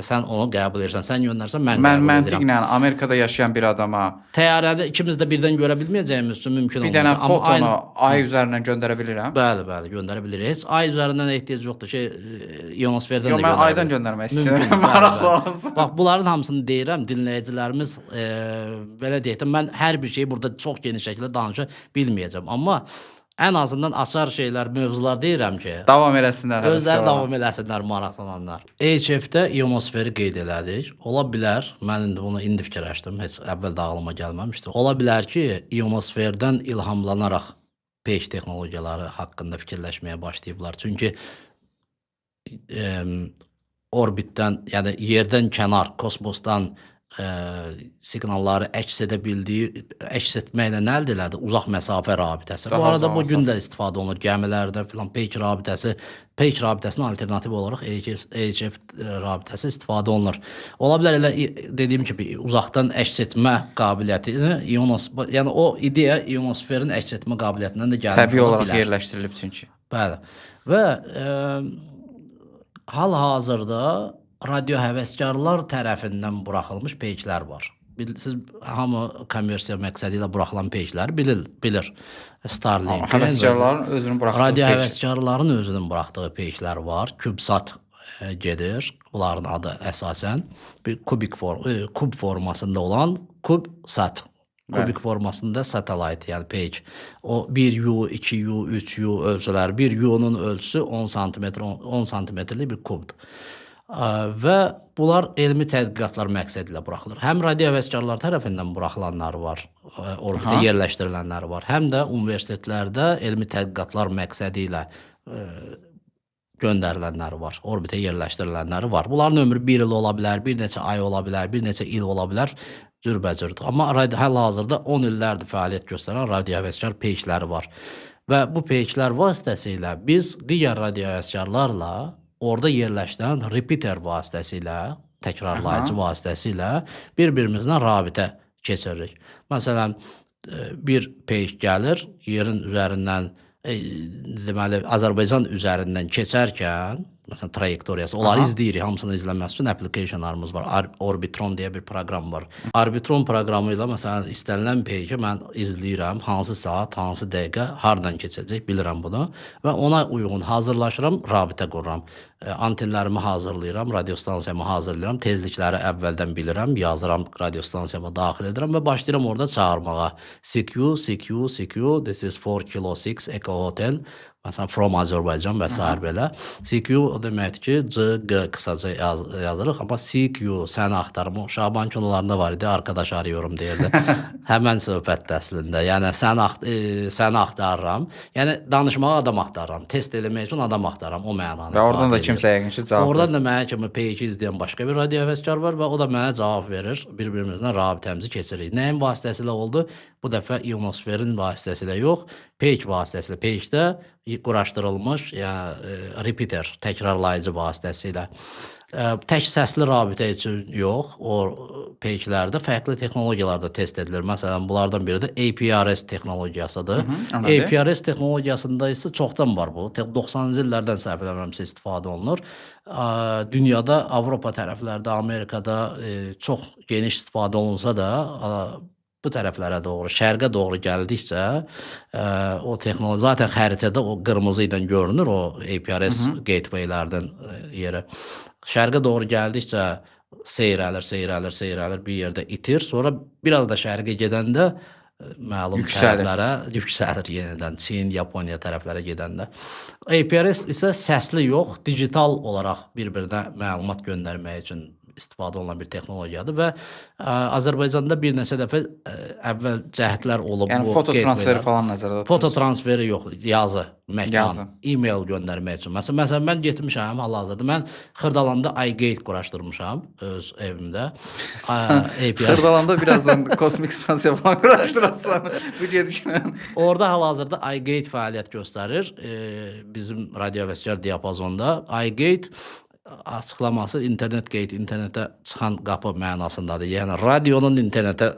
sən onu qəbul edirsən. Sən göndərsən, mən qəbul edirəm. Məntiqlə Amerikada yaşayan bir adama təyyarədə ikimiz də birdən görə bilməyəcəyimiz üçün mümkün olmaz. Bir dənə fotonu ay üzərindən göndərə bilirəm? Bəli, göndərə bilirik. Heç ay üzərindən ehtiyac yoxdur ki, ionosferdən də göndərə bilirik. Yox, mən aydan göndərmək istəyirəm. Maraqlı olsun. Bax, bunların hamısını deyirəm, dinləyicilərimiz belə deyək də, mən hər bir şeyi burada çox geniş şəkildə danışa bilməyəcəm. Amma ən azından açar şeylər, mövzular deyirəm ki, davam eləsinlər. Özləri davam eləsinlər, maraqlananlar. HF-də ionosferi qeyd elədik. Ola bilər, mən bunu indi fikirləşdim, heç əvvəl də ağlıma gəlməmişdi. Ola bilər ki, ionosferdən ilhamlanaraq peyk texnologiyaları haqqında fikirləşməyə başlayıblar. Çünki orbitdən, yəni yerdən kənar, kosmosdan siqnalları əks edə bildiyi, əks etməklə nə əldə elədi? Uzaq məsafə rabitəsi. Bu arada bu gün də istifadə olunur gəmilərdə filan peyk rabitəsinin alternativ olaraq HF rabitəsi istifadə olunur. Ola bilər elə dediyim kimi uzaqdan əks etmə qabiliyyətini yəni o ideya ionosferin əks etmə qabiliyyətindən də gəlmiş ola bilər. Təbii olaraq yerləşdirilib çünki. Bəli. Və hal-hazırda radiohəvəskarlar tərəfindən buraxılmış peyklər var. Siz hamı kommersiya məqsədi ilə buraxılan peykləri bilir. Starlink. Həvəskarların özünün buraxdığı peyk. Radiohəvəskarların özünün buraxdığı peyklər var. CubeSat gedir. Bunların adı əsasən bir kub formasında olan CubeSat. Kubik formasında satellite, yəni peyk. O 1U, 2U, 3U ölçülər. 1U-nun ölçüsü 10 santimetrlik bir kubdur. Və bunlar elmi tədqiqatlar məqsədi ilə buraxılır. Həm radiohəvəskarlar tərəfindən buraxılanları var, orbitə yerləşdirilənləri var, həm də universitetlərdə elmi tədqiqatlar məqsədi ilə göndərilənləri var, orbitə yerləşdirilənləri var. Bunların ömrü 1 il ola bilər, bir neçə ay ola bilər, bir neçə il ola bilər, cürbəcürdür. Amma hal-hazırda 10 illərdir fəaliyyət göstərən radiohəvəskar peykləri var. Və bu peyklər vasitəsilə biz digər radiohəvəskarlarla orada yerləşdən repeater vasitəsilə, təkrarlayıcı vasitəsilə bir-birimizlə rabitə keçiririk. Məsələn, bir peyk gəlir, yerin üzərindən, deməli, Azərbaycan üzərindən keçərkən, məsələn, trayektoriyası, onları izləyirik, hamısını izləməsi üçün applicationlarımız var. Orbitron deyə bir proqram var. Orbitron proqramı ilə, məsələn, istənilən peyki mən izləyirəm, hansı saat, hansı dəqiqə, hardan keçəcək, bilirəm bunu və ona uyğun hazırlaşıram, rabitə qururam. Antenlərimi hazırlayıram, radiostansiyamı hazırlayıram, tezlikləri əvvəldən bilirəm, yazıram, radiostansiyama daxil edirəm və başlayıram orada çağırmağa. CQ, this is 4 kilo 6 Echo Hotel. Məsələn, from Azərbaycan və s. belə. CQ o deməkdir ki, CQ qısaca yazırıq, amma CQ səni axtarım. Şaban kinolarında var idi, arkadaş arıyorum deyirdi. Həmən söhbətdə əslində. Yəni səni axtarıram. Yəni danışmağa adam axtarıram. Test eləmək üçün adam axtarıram. O mənanı. Və oradan da kimsə yəqin ki, cavab Oradan da mənə kimi P2 izləyən başqa bir radio həvəskar var və o da mənə cavab verir. Bir-birimizlə rabitəmizi keçiririk. Nəyin vasitəsilə oldu? Bu dəfə ionosferin vasitəsilə yox, P2 vasitəsilə. P2-də quraşdırılmış, yəni repeater, təkrarlayıcı vasitəsilə. Tək səsli rabitə üçün yox, o P2-lərdə fərqli texnologiyalarda test edilir. Məsələn, bunlardan biri də APRS texnologiyasıdır. APRS texnologiyasında isə çoxdan var bu. 90-cı illərdən səhv eləmirəmsə istifadə olunur. Dünyada, Avropa tərəflərdə, Amerikada çox geniş istifadə olunsa da, bu tərəflərə doğru, şərqə doğru gəldikcə o texnologiya zaten xəritədə o qırmızı ilə görünür, o APRS gatewaylərdən yeri. Şərqə doğru gəldikcə seyrəlir, bir yerdə itir. Sonra biraz da şərqə gedəndə məlum tərəflərə yüksəlir yenidən. Çin, Yaponiya tərəflərə gedəndə. APRS isə səsli yox, digital olaraq bir-birinə məlumat göndərmək üçün istifadə olunan bir texnologiyadır və Azərbaycanda bir neçə dəfə əvvəl cəhdlər olub. Yəni fototransferi falan nəzərdə tutulur. Fototransferi yox, yazı, məkan, e-mail göndərmək üçün. Məsələn, mən getmişəm hal-hazırda. Mən Xırdalanda iGate quraşdırmışam öz evimdə. Xırdalanda birazdan kosmik stansiya falan quraşdırırsan. Bu gedişlə. Orada hal-hazırda iGate fəaliyyət göstərir. Bizim radio həvəskar diapazonda iGate açıqlaması internet gate, internetə çıxan qapı mənasındadır. Yəni radionun internetə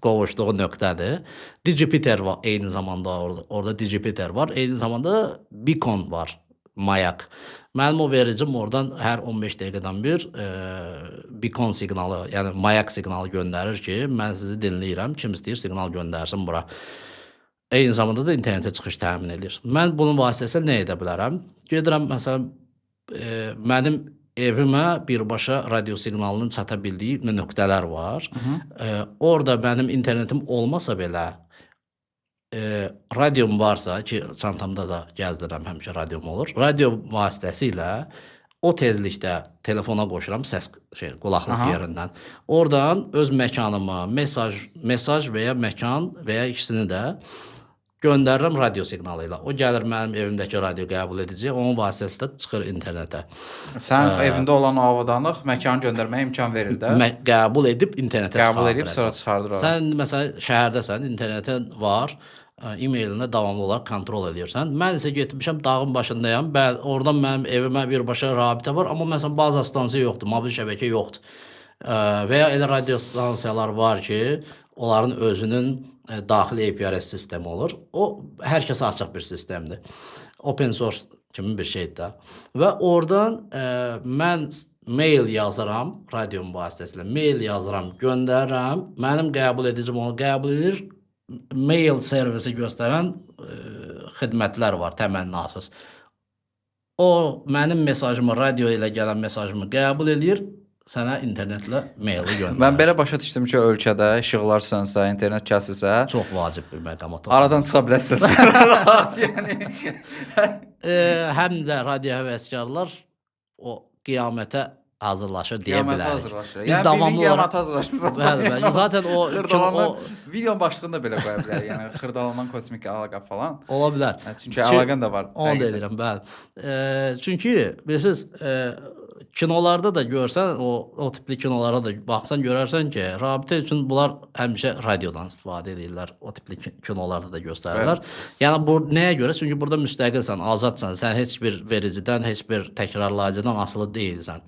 qovuşduğu nöqtədir. Digipiter var eyni zamanda orada Digipiter var. Eyni zamanda beacon var, mayak. Mənim o vericim oradan hər 15 dəqiqədən bir beacon siqnalı, yəni mayak siqnalı göndərir ki, mən sizi dinləyirəm, kim istəyir siqnal göndərsin bura. Eyni zamanda da internetə çıxış təmin edir. Mən bunun vasitəsilə nə edə bilərəm? Gedirəm, məsələn, mənim evimə birbaşa radio siqnalının çata bildiyi nöqtələr var. Orada mənim internetim olmasa belə, radiom varsa ki, çantamda da gəzdirəm, həmişə radiom olur. Radio vasitəsilə o tezlikdə telefona qoşuram, səs qulaqlıq yerindən. Oradan öz məkanıma mesaj və ya məkan və ya ikisini də göndərirəm radio siqnalı ilə. O gəlir mənim evimdəki radio qəbul edici, onun vasitəsilə çıxır internetə. Sən evində olan o avadanlıq məkanı göndərməyə imkan verir də. Qəbul edib internetə çıxardır. Qəbul edib sonra çıxardır. Sən məsələn şəhərdəsən, internetin var, e-mailinə davamlı olaraq kontrol edirsən. Mən isə getmişəm, dağın başındayam. Oradan mənim evimə birbaşa rabitə var, amma məsələn baza stansiya yoxdur, mobil şəbəkə yoxdur. Və ya elə radio stansiyalar var ki, onların özünün daxili APRS sistemi olur. O, hər kəsə açıq bir sistemdir. Open source kimi bir şeydir də. Və oradan mən mail yazıram, radiom vasitəsilə mail yazıram, göndərirəm. Mənim qəbul edicim onu qəbul edir. Mail servisi göstərən xidmətlər var, təmənnasız. O, mənim mesajımı, radio ilə gələn mesajımı qəbul edir. Sənə internetlə maili göndərir. Mən belə başa düşdüm ki, ölkədə işıqlar sönsə, internet kəsilsə, çox vacib bir məqamat. Aradan çıxa bilərsiniz. Rahat, yəni. Həm də radio həvəskarlar o qiyamətə hazırlaşır deyə bilərik. Qiyamətə hazırlaşır. Biz davamlı qiyamətə hazırlaşmışıq. Bəli, zaten o Xırdalanan videonun başlığında belə qoya bilərik. Yəni xırdalanan kosmik əlaqə falan. Ola bilər. Çünki əlaqən də var. Onu da edirəm, bəli. Çünki bilirsiniz, kinolarda da görsən, o tipli kinolara da baxsan görərsən ki, rabitə üçün bunlar həmişə radiodan istifadə edirlər. O tipli kinolarda da göstərirlər. Yəni bu nəyə görə? Çünki burada müstəqilsən, azadsan. Sən heç bir vericidən, heç bir təkrarlayıcıdan asılı deyilsən.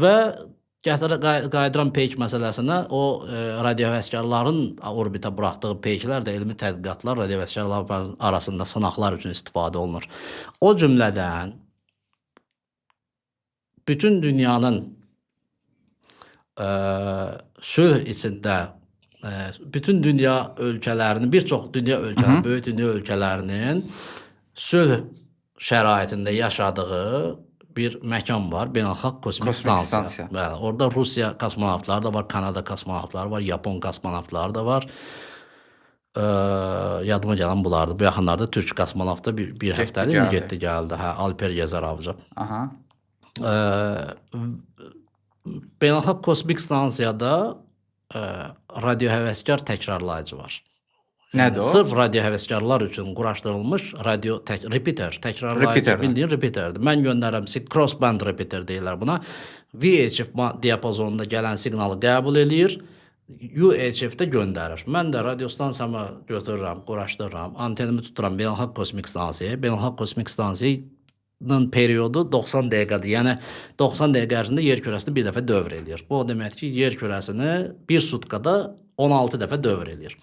Və qayıdıram peyk məsələsinə, o radio həvəskarların orbitə buraxdığı peyklər də elmi tədqiqatlar radio həvəskarlar arasında sınaqlar üçün istifadə olunur. O cümlədən bütün dünyanın sülh içində, bütün dünya ölkələrinin, bir çox dünya ölkələrinin, böyük dünya ölkələrinin sülh şəraitində yaşadığı bir məkan var, beynəlxalq kosmik stansiya. Bəli, orada Rusiya kosmonavtları da var, Kanada kosmonavtları var, Yapon kosmonavtları da var. yadıma gələn bulardı. Bu yaxınlarda Türk kosmonavtda bir həftəlik mi gəldi. getdi gəldi. Hə, Alper Yezarovcu. Aha. Beynəlxalq kosmik stansiyada radio həvəskar təkrarlayıcı var. Nədir o? Sırf radio həvəskarlar üçün quraşdırılmış radio repeater, təkrarlayıcı Repeater. bildiyin repeaterdir. Mən göndərirəm, crossband repeater deyirlər buna. VHF diapazonunda gələn siqnalı qəbul eləyir, UHF-də göndərir. Mən də radiostansiyamı götürürəm, quraşdırıram, antenimi tuturam Beynəlxalq kosmik stansiyaya. Beynəlxalq kosmik stansiyanın periodu 90 dəqiqədir. Yəni 90 dəqiqə ərzində yer kürəsini bir dəfə dövr eləyir. Bu o deməkdir ki, yer kürəsini bir sutkada 16 dəfə dövr eləyir.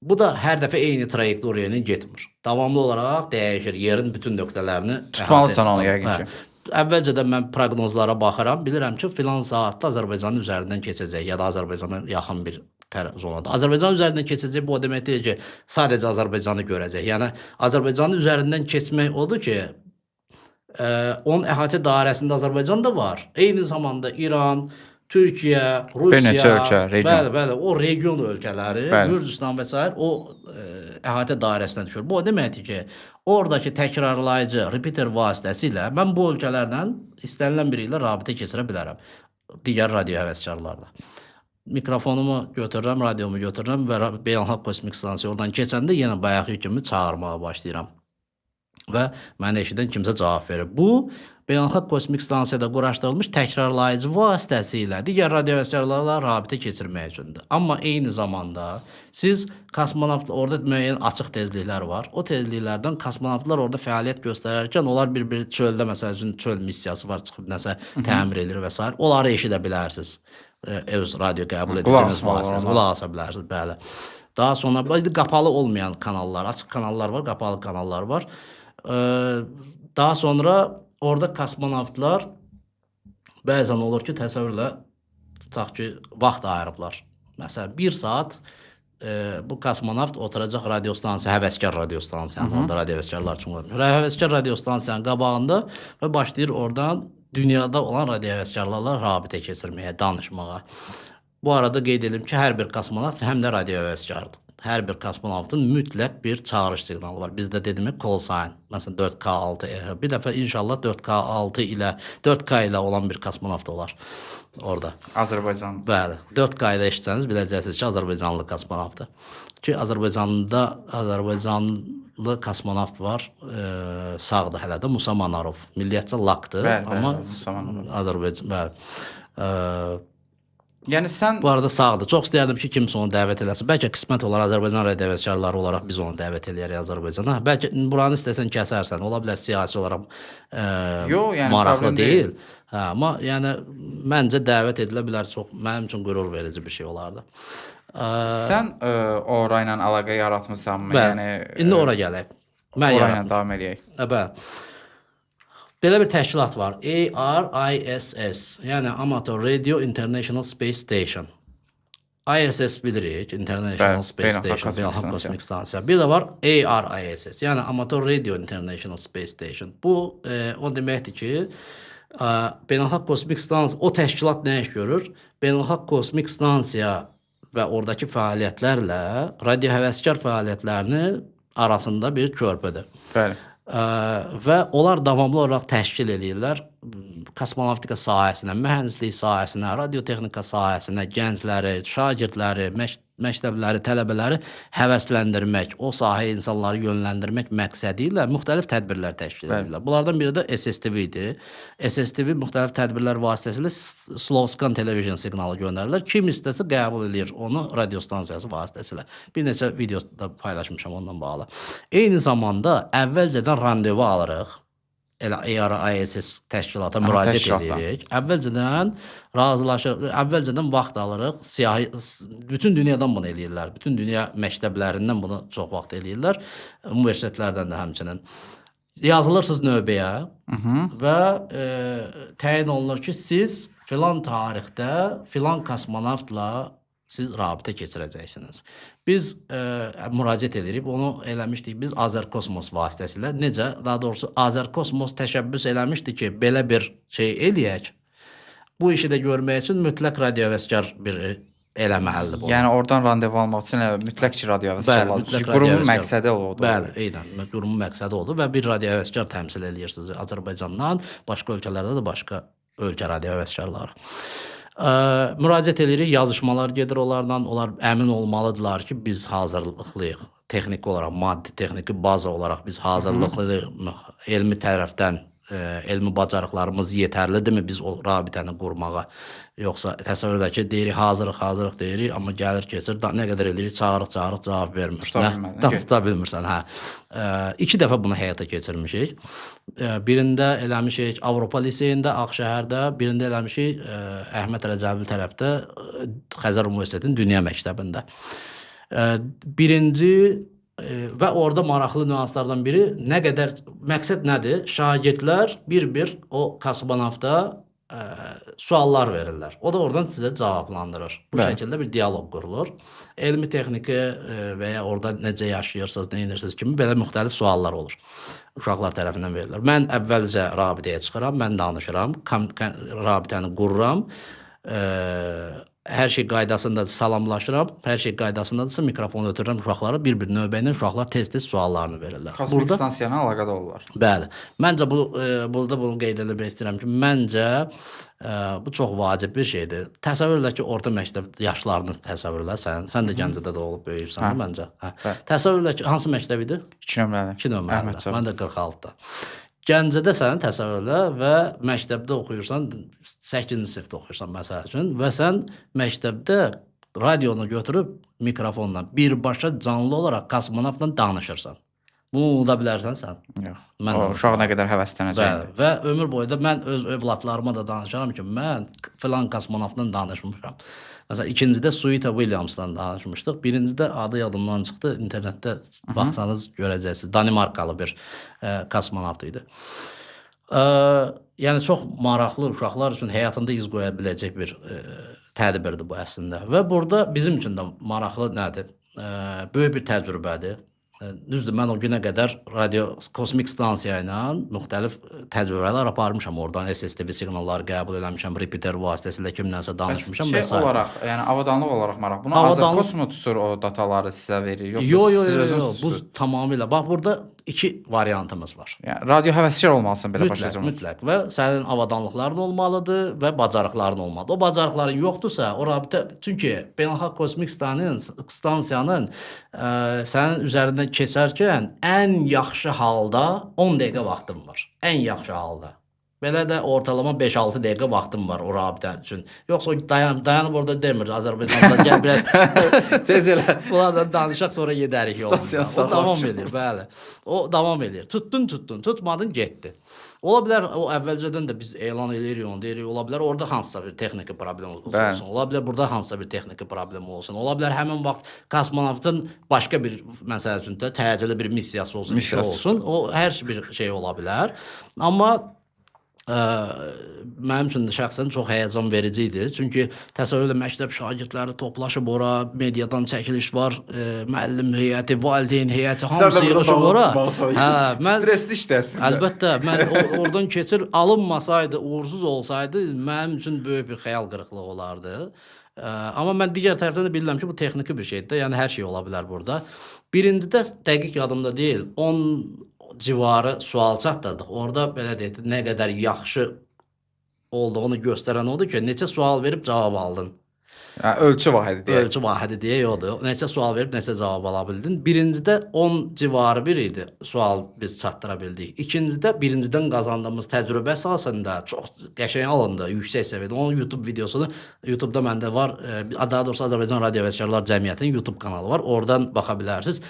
Bu da hər dəfə eyni trayektoriya ilə getmir. Davamlı olaraq dəyişir, yerin bütün nöqtələrini Tutmalısan onu yəqin ki. Əvvəlcədən mən proqnozlara baxıram, bilirəm ki, filan saatda Azərbaycanın üzərindən keçəcək ya da Azərbaycana yaxın bir zonada. Azərbaycan üzərindən keçəcək bu o demək deyil ki, sadəcə Azərbaycanı görəcək. Yəni Azərbaycanın üzərindən keçmək odur ki, onun əhatə dairəsində Azərbaycan da var. Eyni zamanda İran, Türkiyə, Rusiya, bəli, o region ölkələri, Gürcüstan və s. o əhatə dairəsinə düşür. Bu o deməkdir ki, oradakı təkrarlayıcı repeater vasitəsilə mən bu ölkələrdən istənilən biri ilə rabitə keçirə bilərəm. Digər radio həvəskarlarla. Mikrofonumu götürürəm, radiomu götürürəm və Beynəlxalq kosmik stansiya oradan keçəndə yenə bayaqki kimi çağırmağa başlayıram. Və mənə eşidən kimsə cavab verir. Bu, Beynəlxalq kosmik stansiyada quraşdırılmış təkrarlayıcı vasitəsilə digər radio həvəskarlarla rabitə keçirmək üçündür. Amma eyni zamanda siz kosmonavt orada müəyyən açıq tezliklər var. O tezliklərdən kosmonavtlar orada fəaliyyət göstərərkən onlar bir çöldə məsəl üçün çöl missiyası var, çıxıb nəsə təmir edir və s. Onları eşidə bilərsiniz. Öz radio qəbul edəcəyiniz vasitəsilə qulaq asa bilərsiniz, bəli. Daha sonra qapalı olmayan kanallar, açıq kanallar var, qapalı kanallar var. Daha sonra orada kosmonavtlar bəzən olur ki, təsəvvürlə tutaq ki, vaxt ayırıblar. Məsələn, 1 saat bu kosmonavt oturacaq radiostansiya, həvəskar radiostansiyanın, orada radio həvəskarlar üçün qoymuş. Həvəskar radiostansiyanın qabağında və başlayır oradan dünyada olan radio həvəskarlarla rabitə keçirməyə, danışmağa. Bu arada qeyd edim ki, hər bir kosmonavt həm də radio həvəskardır. Hər bir kosmonavtın mütləq bir çağırış siqnalı var. Bizdə dedimi call sign. Məsələn 4K6. Bir dəfə inşallah 4K ilə olan bir kosmonavt olar orada. Azərbaycan. Bəli. 4K ilə eşitsəniz biləcəksiniz ki, Azərbaycanlı kosmonavtdır. Ki Azərbaycanda Azərbaycanlı kosmonavt var. Sağdır hələ də Musa Manarov. Milliyyətcə lakdır, amma Azərbaycan, bəli. Yəni sən bu arada sağdır. Çox istəyərdim ki, kimsə onu dəvət eləsin. Bəlkə qismət olar Azərbaycan radio həvəskarları olaraq biz onu dəvət eləyərik Azərbaycana. Bəlkə buranı istəsən kəsərsən. Ola bilər siyasi olaraq maraqlı deyil. Amma yəni məncə dəvət edilə bilər. Çox mənim üçün qürur verici bir şey olardı. Sən ora ilə əlaqə yaratmısanmı? Yəni indi ora gələk. Mən ora ilə davam eləyək. Bəli. Belə bir təşkilat var. ARISS, yəni Amateur Radio International Space Station. ISS bilirik, International Space Station, Beynəlxalq Kosmik Stansiya. Bir də var ARISS, yəni Amateur Radio International Space Station. Bu o deməkdir ki, Beynəlxalq Kosmik Stansiya, o təşkilat nə iş görür? Beynəlxalq Kosmik Stansiya və oradakı fəaliyyətlərlə radio həvəskar fəaliyyətlərini arasında bir körpüdür. Bəli. Və onlar davamlı olaraq təşkil edirlər kosmonavtika sahəsinə, mühəndislik sahəsinə, radiotexnika sahəsinə gəncləri, şagirdləri, məktəbləri, tələbələri həvəsləndirmək, o sahəyə insanları yönləndirmək məqsədi ilə müxtəlif tədbirlər təşkil edirlər. Bunlardan biri də SSTV-dir. SSTV müxtəlif tədbirlər vasitəsilə Slovskan televizion siqnalı göndərirlər. Kim istəsə qəbul edir onu radiostansiyası vasitəsilə. Bir neçə videoda paylaşmışam ondan bağlı. Eyni zamanda əvvəlcədən randevu alırıq. Elə ARISS təşkilata müraciət edirik. Əvvəlcədən razılaşırıq, əvvəlcədən vaxt alırıq. Bütün dünyadan bunu eləyirlər. Bütün dünya məktəblərindən bunu çox vaxt eləyirlər. Universitetlərdən də həmçinin. Yazılırsınız növbəyə və təyin olunur ki, siz filan tarixdə filan kosmonavtla siz rabitə keçirəcəksiniz. Biz müraciət edirik, onu eləmişdik biz Azərkosmos vasitəsilə. Necə? Daha doğrusu Azərkosmos təşəbbüs eləmişdi ki, belə bir şey eləyək. Bu işi də görmək üçün mütləq radio həvəskar bir eləməlidir bunu. Yəni oradan randevu almaq üçün mütləq ki, radio Bəli, həvəskarlar. mütləq radio Qurumun həvəskar. məqsədi odur. Bəli, eynən. Qurumun məqsədi odur və bir radio həvəskar təmsil eləyirsiniz Azərbaycandan, başqa ölkələrdə də başqa ölkə radio həvəskarları. Müraciət edirik, yazışmalar gedir onlarla. Onlar əmin olmalıdırlar ki, biz hazırlıqlıyıq. Texniki olaraq, maddi, texniki baza olaraq biz hazırlıqlıyıq. Elmi tərəfdən elmi bacarıqlarımız yetərlidirmi biz o rabitəni qurmağa? Yoxsa təsəvvür edək ki, deyirik, hazırıq deyirik, amma gəlir keçir, nə qədər eləyirik, çağırıq, cavab vermir. Tuta bilmirsən, hə. 2 dəfə bunu həyata keçirmişik. Birində eləmişik Avropa liseyində, Ağşəhərdə, birində eləmişik Əhməd Rəcəbli tərəfdə Xəzər Universitetinin Dünya məktəbində. Birinci və orada maraqlı nüanslardan biri nə qədər məqsəd nədir? Şagirdlər bir o kosmonavta suallar verirlər. O da oradan sizə cavablandırır. Bu şəkildə bir dialoq qurulur. Elmi texniki və ya orada necə yaşayırsınız, nə edirsiniz kimi belə müxtəlif suallar olur. Uşaqlar tərəfindən verilir. Mən əvvəlcə rabitəyə çıxıram, mən danışıram, rabitəni qururam. Hər şey qaydasındadır, salamlaşıram. Hər şey qaydasındadırsa mikrofonu ötürürəm uşaqlara, bir növbə ilə uşaqlar tez-tez suallarını verirlər. Kosmik stansiyana əlaqədar olurlar. Bəli. Məncə burada bunu qeyd etmək istəyirəm ki, məncə bu çox vacib bir şeydir. Təsəvvür elə ki, orta məktəb yaşlarını təsəvvür elə sən də Gəncədə də olub böyüyürsən məncə. Təsəvvür elə ki, hansı məktəb idi? 2 nömrəli. 2 nömrəli. Mən də 46-da. Gəncədə səni təsəvvür elə və məktəbdə oxuyursan, 8-ci sinifdə oxuyursan məsəl üçün və sən məktəbdə radionu götürüb mikrofonla birbaşa canlı olaraq kosmonavtla danışırsan. Bunu unuda bilərsən sən? Yox. O uşaq nə qədər həvəslənəcəkdir. Və ömür boyu da mən öz övladlarıma da danışıram ki, mən filan kosmonavtla danışmışam. Məsələn, ikincidə Suita Williams'dan danışmışdıq. Birincidə adı yadımdan çıxdı. İnternetdə baxsanız görəcəksiniz. Danimarkalı bir kosmonavt idi. Yəni çox maraqlı uşaqlar üçün həyatında iz qoya biləcək bir tədbirdir bu əslində. Və burada bizim üçün də maraqlı nədir? Böyük bir təcrübədir. Düzdür, mən o günə qədər radio kosmik stansiya ilə müxtəlif təcrübələr aparmışam. Oradan SSTV siqnalları qəbul eləmişəm, repeater vasitəsilə kimlənsə danışmışam və s. Olaraq, yəni avadanlıq olaraq maraq. Bunu Azərkos mu tutur o dataları sizə verir? Yox, bu tamamilə. Bax, burada 2 variantımız var. Yəni radio həvəskar olmalısan belə başlayacağım. Mütləq və sənin avadanlıqların olmalıdır və bacarıqların olmalıdır. O bacarıqların yoxdursa, o rabitə, çünki beynəlxalq kosmik stansiyanın sənin üzərindən keçərkən ən yaxşı halda 10 dəqiqə vaxtın var. Ən yaxşı halda. Belə də ortalama 5-6 dəqiqə vaxtım var o rabitə üçün. Yoxsa o dayanıb orada demir. Azərbaycanda gəl biraz tez elə. Bunlardan danışaq sonra gedərik yolumuza. O davam edir, bəli. O davam edir. Tutdun, tutmadın, getdi. Ola bilər o əvvəlcədən də biz elan eləyirik onu, deyirik. Ola bilər orada hansısa bir texniki problem olsun. Ola bilər burada hansısa bir texniki problem olsun. Ola bilər həmin vaxt kosmonavtın başqa bir məsəl üçün də təcili bir missiyası olsun, işi olsun. O hər bir şey ola bilər. Amma mənim üçün də şəxsən çox həyəcan verici idi. Çünki təsəvvür elə məktəb şagirdləri toplaşıb ora, mediadan çəkiliş var, müəllim heyəti, valideyn heyəti, hamısı yığışıb ora. Stresli işlərsin. Əlbəttə, mən oradan keçir, alınmasaydı, uğursuz olsaydı, mənim üçün böyük bir xəyal qırıqlığı olardı. Amma mən digər tərəfdən də bilirəm ki, bu texniki bir şeydir. Yəni hər şey ola bilər burada. Birincidə dəqiq yadımda deyil, 10 civarı sual çatdırdıq. Orada belə deyək, nə qədər yaxşı olduğunu göstərən odur ki, neçə sual verib cavab aldın. Ölçü vahidi deyək. Ölçü vahidi deyək odur. Neçə sual verib, neçə cavab ala bildin. Birincidə 10 civarı bir idi sual biz çatdıra bildik. İkincidə birincidən qazandığımız təcrübə əsasında çox qəşəng alındı, yüksək səviyyədə. Onun YouTube videosunu, YouTube'da məndə var, daha doğrusu Azərbaycan Radio Həvəskarlar Cəmiyyətinin YouTube kanalı var. Oradan baxa bilərsiniz.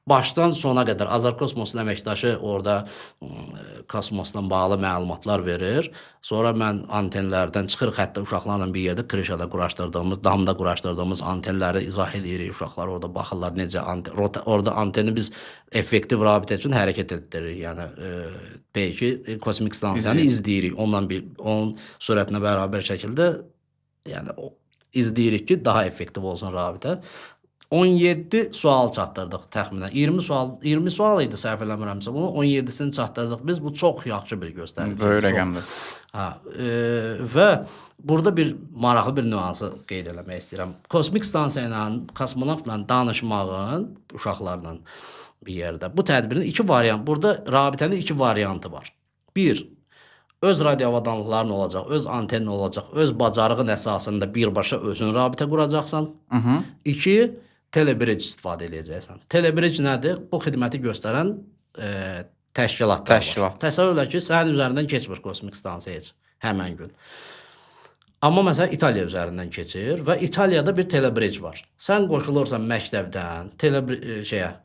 Başdan sona qədər Azərkosmosun əməkdaşı orada kosmosla bağlı məlumatlar verir. Sonra mən antenlərdən çıxırıq, hətta uşaqlarla bir yerdə krişada quraşdırdığımız, damda quraşdırdığımız antenləri izah edirik. Uşaqlar orada baxırlar necə orada anteni biz effektiv rabitə üçün hərəkət etdiririk. Yəni peki kosmik stansiyanı izləyirik. Onun sürətinə bərabər şəkildə yəni izləyirik ki, daha effektiv olsun rabitə. 17 sual çatdırdıq təxminən. 20 sual idi səhv eləmirəmsə. Bunun 17-sini çatdırdıq biz. Bu çox yaxşı bir göstərici. Böyük rəqəmdir. Və burada bir maraqlı bir nüansı qeyd eləmək istəyirəm. Kosmik stansiya ilə, kosmonavtla danışmağın uşaqlarla bir yerdə. Bu tədbirin iki variant, burada rabitənin iki variantı var. Bir, öz radio avadanlıqların olacaq, öz antenin olacaq, öz bacarığın əsasında birbaşa özün rabitə quracaqsan. İki, telebridge istifadə edəcəksən. Telebridge nədir? Bu xidməti göstərən təşkilatlar var. Təsəvvür elə ki, sənin üzərindən keçmir kosmik stansiya heç həmən gün. Amma məsələn İtaliya üzərindən keçir və İtaliyada bir telebridge var. Sən qoşulursan məktəbdən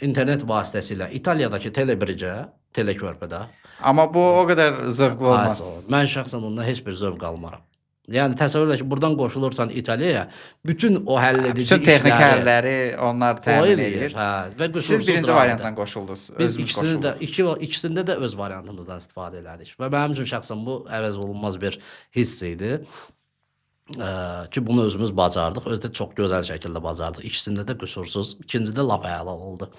internet vasitəsilə İtaliyadakı telebridge-ə, telekörpədə. Amma bu o qədər zövqlü olmaz. Mən şəxsən ondan heç bir zövq almaram. Yəni təsəvvür elə ki, buradan qoşulursan İtaliyaya, bütün o həll edici bütün texniki həlləri onlar təmin edir. Siz birinci variantdan qoşuldunuz. Biz ikisində də öz variantımızdan istifadə elədik. Və mənim üçün şəxsən bu əvəz olunmaz bir hiss idi. Ki bunu özümüz bacardıq. Özü də çox gözəl şəkildə bacardıq. İkisində də qüsursuz. İkincidə lap əla oldu.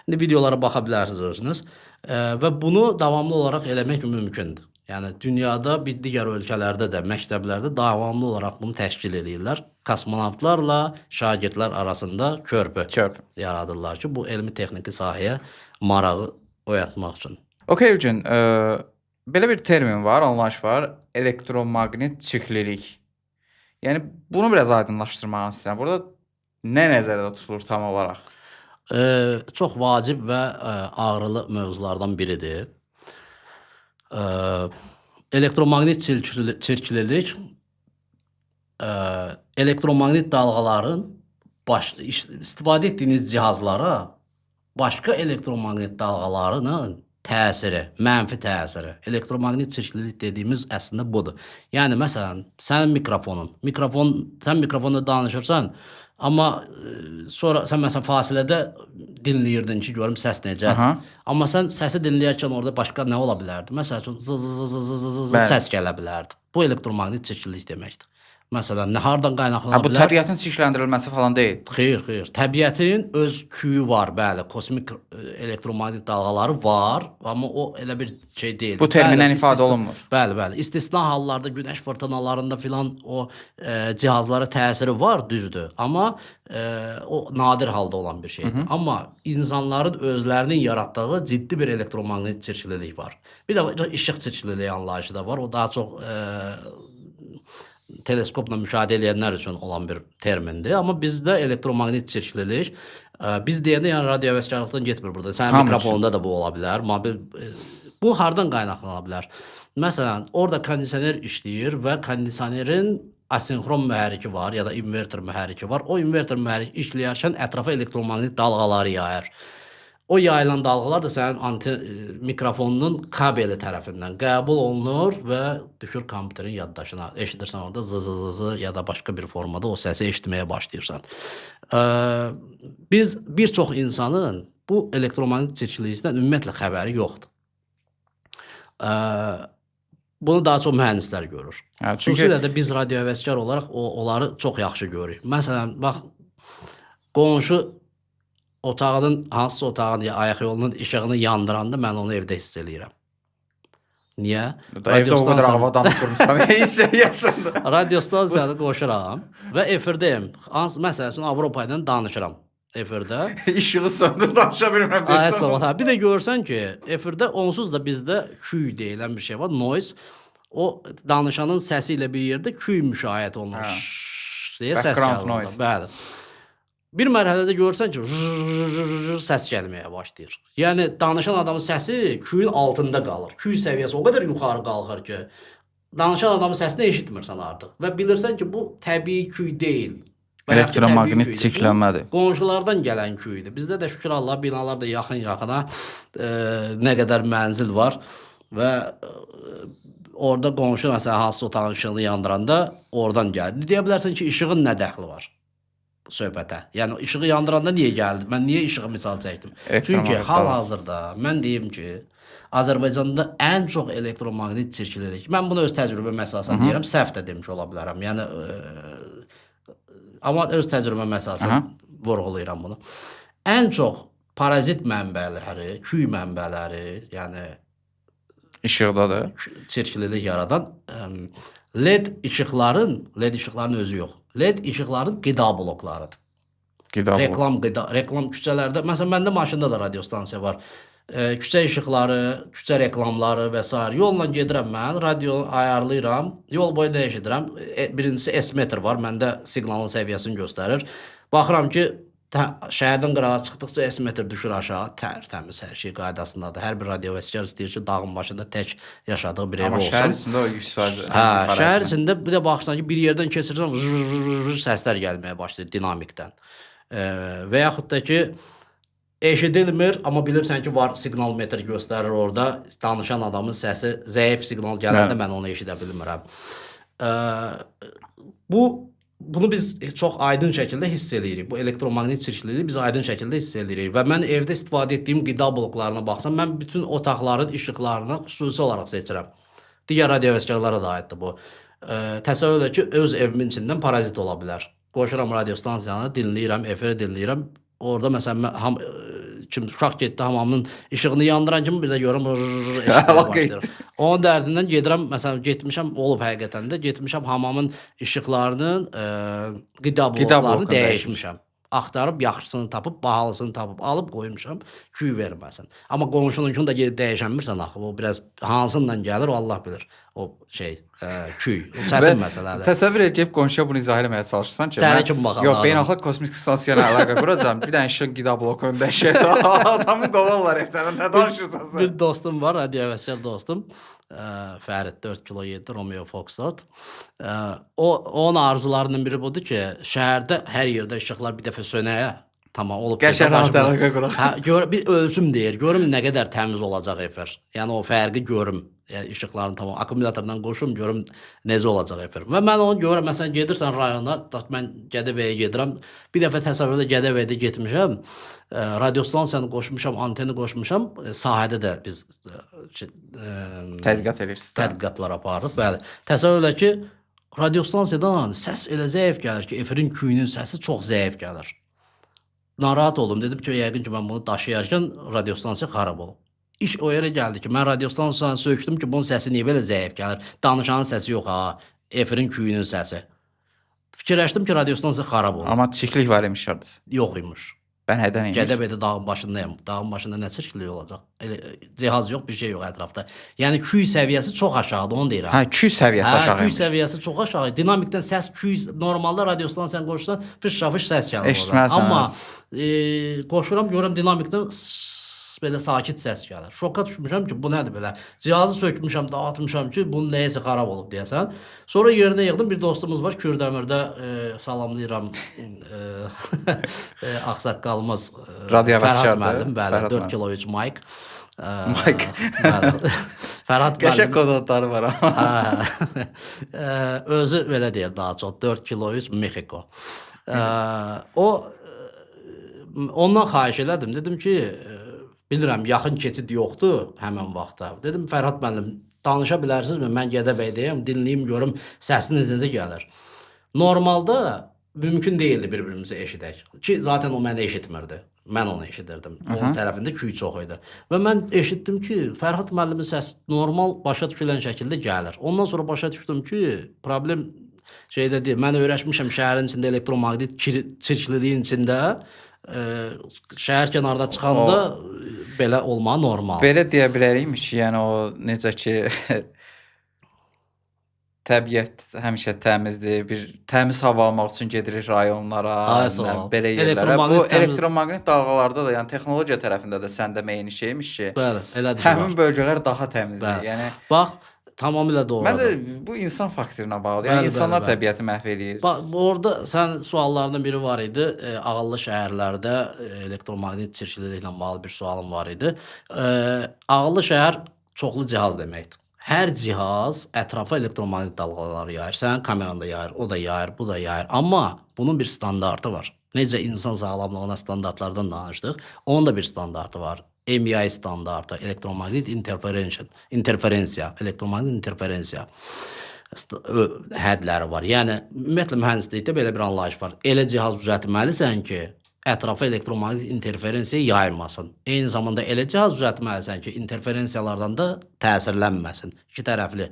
İndi videolara baxa bilərsiniz özünüz. Və bunu davamlı olaraq eləmək mümkündür. Yəni dünyada bir digər ölkələrdə də, məktəblərdə davamlı olaraq bunu təşkil edirlər. Kosmonavtlarla şagirdlər arasında körpü yaradırlar ki, bu elmi texniki sahəyə marağı oyatmaq üçün. Okay Eugen, belə bir termin var, anlayış var. Elektromaqnit çirklilik. Yəni bunu biraz aydınlaşdırmaq istəyirəm. Burada nə nəzərdə tutulur tam olaraq? Çox vacib və ağrılı mövzulardan biridir. Elektromaqnit çirklilik elektromaqnit dalğaların istifadə etdiyiniz cihazlara başqa elektromaqnit dalğalarının təsiri, mənfi təsiri. Elektromaqnit çirklilik dediyimiz əslində budur. Yəni məsələn, sənin sən mikrofonla danışırsan, amma sonra sən məsələn fasilədə dinləyirdin ki, görüm səs necədir. Amma sən səsi dinləyərkən orada başqa nə ola bilərdi? Məsələn, səs gələ bilərdi. Bu elektromaqnit çirklilik deməkdir. Məsələn, nə hardan qaynaqlana bilər? Bu təbiətin çirkləndirilməsi falan deyil. Xeyr. Təbiətin öz küyü var, bəli. Kosmik elektromaqnit dalğaları var, amma o elə bir şey deyil. Bu termindən ifadə olunmur. Bəli. İstisna hallarda günəş fırtınalarında filan o cihazlara təsiri var, düzdür. Amma o nadir halda olan bir şeydir. Amma insanların özlərinin yaratdığı ciddi bir elektromaqnit çirklilik var. Bir də işıq çirkliliyi anlayışı da var. O daha çox teleskopla müşahidə edənlər üçün olan bir termindir. Amma bizdə elektromaqnit çirklilik, biz deyəndə yəni radioəvəzkarlıqdan getmir burada. Sənin mikrofonunda da bu ola bilər. Bu hardan qaynaqlana bilər? Məsələn, orada kondisioner işləyir və kondisionerin asinxron mühərriki var ya da inverter mühərriki var. O inverter mühərriki işləyərkən ətrafa elektromaqnit dalğaları yayır. O yayılan dalğalar da sənin mikrofonunun kabeli tərəfindən qəbul olunur və düşür kompüterin yaddaşına. Eşidirsən orada zı ya da başqa bir formada o səsi eşitməyə başlayırsan. Bir çox insanın bu elektromaqnit çirklilikdən ümumiyyətlə xəbəri yoxdur. Bunu daha çox mühəndislər görür. Xüsusilə də biz radioəvəzkar olaraq onları çox yaxşı görürük. Məsələn, bax, qonşu otağının, hansısa otağın ya ayaq yolunun işığını yandıranda mən onu evdə hiss edirəm. Niyə? Evdə o qədər avadan qurmuşsan, hiss edirsən. Radiostansiyanı qoşuram və efirdəyim. Məsəl üçün Avropa ilə danışıram efirdə. İşığı söndür, danışa bilmirəm. Bir də görürsən ki, efirdə onsuz da bizdə küy deyilən bir şey var, noise. O danışanın səsi ilə bir yerdə küy müşahidə olunur. Deyə səs gəlir. Bəli. Bir mərhələdə görürsən ki, səs gəlməyə başlayır. Yəni, danışan adamın səsi küyün altında qalır. Küy səviyyəsi o qədər yuxarı qalxır ki, danışan adamın səsini eşitmirsən artıq. Və bilirsən ki, bu təbii küy deyil. Elektromaqnit çirklənmədir. Qonşulardan gələn küydür. Bizdə də şükür Allah binalar da yaxın-yaxına nə qədər mənzil var və orada qonşu məsələn hansısa otağın işığını yandıranda oradan gəlir. Deyə bilərsən ki, işığın nə dəxli var söhbətə. Yəni, işığı yandıranda niyə gəldi? Mən niyə işığı misal çəkdim? Çünki hal-hazırda mən deyim ki, Azərbaycanda ən çox elektromaqnit çirklilik. Mən bunu öz təcrübəm əsasən deyirəm, səhv də demiş ola bilərəm. Yəni, amma öz təcrübəm əsasən vurğulayıram bunu. Ən çox parazit mənbələri, küy mənbələri, yəni İşıqdadır. çirklilik yaradan LED işıqların özü yox. LED işıqların qida bloklarıdır. Qida Reklam küçələrdə, məsələn məndə maşında da radiostansiya var. Küçə işıqları, küçə reklamları və s. yolla gedirəm mən, radio ayarlayıram, yol boyu dəyişdirəm. Birincisi S-metr var, məndə siqnalın səviyyəsini göstərir. Baxıram ki, şəhərdən qırağa çıxdıqca S-metr düşür aşağı, tərtəmiz hər şey qaydasındadır. Hər bir radiovəskər istəyir ki, dağın başında tək yaşadığı bir ev olsun. Amma şəhər içində o 100%. Hə, şəhər içində bir də baxırsan ki, bir yerdən keçirsən, səslər gəlməyə başlayır dinamikdən. Və yaxud da ki, eşidilmir, amma bilirsən ki, var siqnal metr göstərir orada. Danışan adamın səsi zəif siqnal gələndə mən onu eşidə bilmirəm. Bunu biz çox aydın şəkildə hiss edirik. Bu elektromaqnet çirkliliyi biz aydın şəkildə hiss edirik. Və mən evdə istifadə etdiyim qida bloklarına baxsam, mən bütün otaqların işıqlarını xüsusi olaraq seçirəm. Digər radiovəskarlara da aiddir bu. Təsəvvür edək ki, öz evimin içindən parazit ola bilər. Qoşuram radiostansiyanı, dinləyirəm, efiri dinləyirəm. Orada məsələn uşaq getdi hamamının işığını yandıran kimi bir də görürəm başlayır. Onun dərdindən gedirəm, məsələn getmişəm, olub həqiqətən də getmişəm hamamın işıqlarının qida bloklarını dəyişmişəm. Axtarıb yaxşısını tapıb, bahalısını tapıb alıb qoymuşam, küy verməsin. Amma qonşununkini də gedib dəyişənmirsən axı, o biraz hansından gəlir, o Allah bilir. O küy, o çətin məsələdir. Təsəvvür edib qonşuya bunu izah etməyə çalışırsan ki, yox, beynəlxalq kosmik stansiyana əlaqə quracağam, bir dənə işıq qida blokunu dəyişək, adamı qovarlar evdən, nə danışırsan sən? Bir dostum var, radiovəskər dostum, Fərid 4 kilo 7 Romeo Foxtrot. Onun arzularının biri budur ki, şəhərdə hər yerdə işıqlar bir dəfə sönəyə. Tamam, olub. Qəşəng rahat əlaqə quraq. Bir ölçüm deyir, görüm nə qədər təmiz olacaq efir. Yəni o fərqi görüm. İşıqlarını tamam, akkumulyatordan qoşum, görüm necə olacaq efir. Və mən onu görürəm, məsələn gedirsən rayona, mən Gədəbəyə gedirəm. Bir dəfə təsəvvürdə Gədəbəydə getmişəm. Radiostansiyanı qoşmuşam, anteni qoşmuşam. Sahədə də biz tədqiqat edirsiniz. Tədqiqatlar aparırıq. Bəli. Təsəvvür edək ki, radiostansiyadan səs elə zəif gəlir ki, efirin küyünün səsi çox zəif gəlir. Narahat oldum. Dedim ki, yəqin ki, mən bunu daşıyarkən radiostansiya xarab olub. İş o yerə gəldi ki, mən radiostansiyanı sökdüm ki, bunun səsi niyə belə zəif gəlir? Danışanın səsi yox ha, efirin küyünün səsi. Fikirləşdim ki, radiostansiya xarab olub. Amma çirklik var imiş şardız. Yox imiş. Bən hədən imiş. Gədəbəydə dağın başındayım. Dağın başında nə çirklik olacaq? Cihaz yox, bir şey yox ətrafda. Yəni küy səviyyəsi çox aşağıdır, onu deyirəm. Hə, küy səviyyəsi aşağı küy səviyyəsi çox aşağı. Dinamikdən səs, küy, normalda radiostansiyanı qoşsan fış-fış səs gəlir. Eşitməzsən. Amma qoşuram, görürəm dinamikdən belə sakit səs gəlir. Şoka düşmüşəm ki, bu nədir belə? Cihazı sökmüşəm, dağıtmışam ki, bunun nəyəsə xarab olub deyəsən. Sonra yerinə yığdım, bir dostumuz var Kürdəmirdə, salamlayıram ağsaqqalımız Fərhad müəllim, bəli, 4 kilo 3 Mike. Fərhad qəşəng kod adları var amma. Özü belə deyir daha çox, 4 kilo 3 Mexico. Ondan xahiş elədim, dedim ki, bilirəm, yaxın keçid yoxdur həmən vaxtda. Dedim, Fərhad müəllim, danışa bilərsinizmi? Mən Gədəbəydəyəm, dinləyim, görüm, səsiniz necə gəlir. Normalda mümkün deyildi bir-birimizi eşidək. Ki, zaten o məni eşitmirdi. Mən onu eşidirdim. Onun tərəfində küy çox idi. Və mən eşitdim ki, Fərhad müəllimin səsi normal başa düşülən şəkildə gəlir. Ondan sonra başa düşdüm ki, problem şeydə deyil. Mən öyrəşmişəm şəhərin içində elektromaqnet çirkliliyin içində. Şəhər kənarda çıxanda belə olmağı normal. Belə deyə bilərikmiş ki, yəni o necə ki təbiət həmişə təmizdir. Bir təmiz hava almaq üçün gedirik rayonlara, belə yerlərə. Bu elektromaqnet dalğalarda da, yəni texnologiya tərəfində də səndə eyni şeymiş ki, bəli, elədir. Həmin bölgələr daha təmizdir. Yəni bax, tamamilə doğrudur. Məncə bu insan faktoruna bağlıdır. Yəni insanlar təbiəti məhv eləyir. Bax, orada sən suallardan biri var idi. Ağıllı şəhərlərdə elektromaqnet çirkliliyi ilə bağlı bir sualım var idi. Ağıllı şəhər çoxlu cihaz deməkdir. Hər cihaz ətrafa elektromaqnet dalğaları yayır. Sənin kameranda yayır, o da yayır, bu da yayır. Amma bunun bir standartı var. Necə insan sağlamlığına standartlardan danışdıq, onun da bir standartı var. MI standartı, elektromaqnet interferensiya, elektromaqnet interferensiya hədləri var. Yəni, ümumiyyətlə mühəndislikdə belə bir anlayış var. Elə cihaz düzəltməlisən ki, ətrafa elektromaqnetik interferensiya yayılmasın. Eyni zamanda elə cihaz düzəltməlisən ki, interferensiyalardan da təsirlənməsin. İki tərəfli.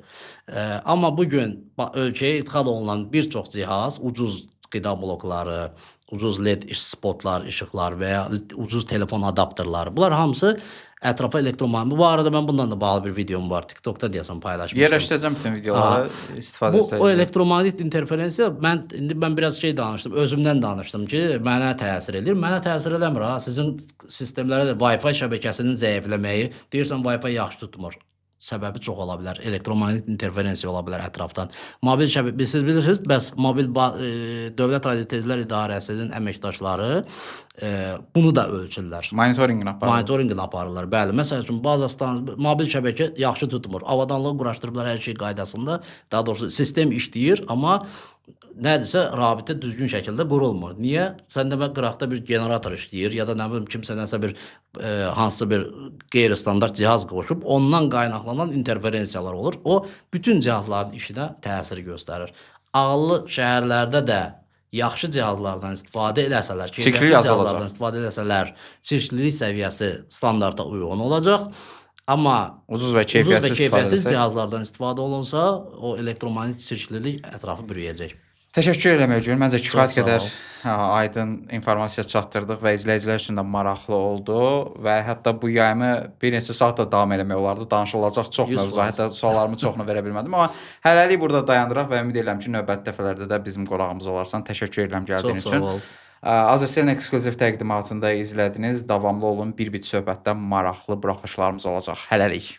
Amma bu gün ölkəyə idxal olunan bir çox cihaz, ucuz qida blokları, ucuz LED spotlar, işıqlar və ya ucuz telefon adapterları. Bunlar hamısı ətrafa elektromaqnetik. Bu arada mən bundan da bağlı bir videom var. TikTokda deyəsən paylaşmışam. Yerləşdirəcəm bütün videoları istifadə O edəcəyəm. elektromaqnetik interferensiya indi mən biraz danışdım, özümdən danışdım ki, mənə təsir edir. Mənə təsir eləmir ha. Sizin sistemlərə də Wi-Fi şəbəkəsinin zəifləməyi, deyirsən Wi-Fi yaxşı tutmur. Səbəbi çox ola bilər. Elektromaqnetik interferensiya ola bilər ətrafdan. Mobil şəbəkə, siz bilirsiniz, bəs mobil Dövlət Radio-Tezlər İdarəsinin əməkdaşları bunu da ölçürlər. Monitorinqini aparır. Monitorinqini aparırlar. Bəli. Məsəl üçün bazı mobil şəbəkə yaxşı tutmur. Avadanlığı quraşdırıblar hər şey qaydasında. Daha doğrusu sistem işləyir, amma nədirsə rabitə düzgün şəkildə qurulmur. Niyə? Səndə qıraqda bir generator işləyir ya da nə bilim kimsə nəsə bir hansısa bir qeyri-standart cihaz qoşub, ondan qaynaqlanan interferensiyalar olur. O bütün cihazların işinə təsir göstərir. Ağıllı şəhərlərdə də yaxşı cihazlardan istifadə eləsələr, keyfiyyətli cihazlardan istifadə eləsələr, çirklilik səviyyəsi standarta uyğun olacaq. Amma ucuz və keyfiyyətsiz cihazlardan istifadə olunsa, o elektromaqnetik çirklilik ətrafı bürüyəcək. Təşəkkür eləmək üçün məncə kifayət qədər aydın informasiya çatdırdıq və izləyicilər üçün də maraqlı oldu və hətta bu yayımı bir neçə saat da davam eləmək olardı. Danışılacaq çox mövzu, hətta suallarımı çoxunu verə bilmədim, amma hələlik burada dayandıraq və ümid edirəm ki, növbəti dəfələrdə də bizim qonağımız olarsan. Təşəkkür edirəm gəldiyin üçün. Azerselin ekskluziv təqdimatında izlədiniz. Davamlı olun. Bir bit söhbətdə maraqlı buraxılışlarımız olacaq. Hələlik.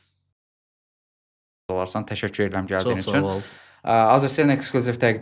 Təşəkkür edirəm gəldiyin üçün. Azerselin ekskluziv təqdimatında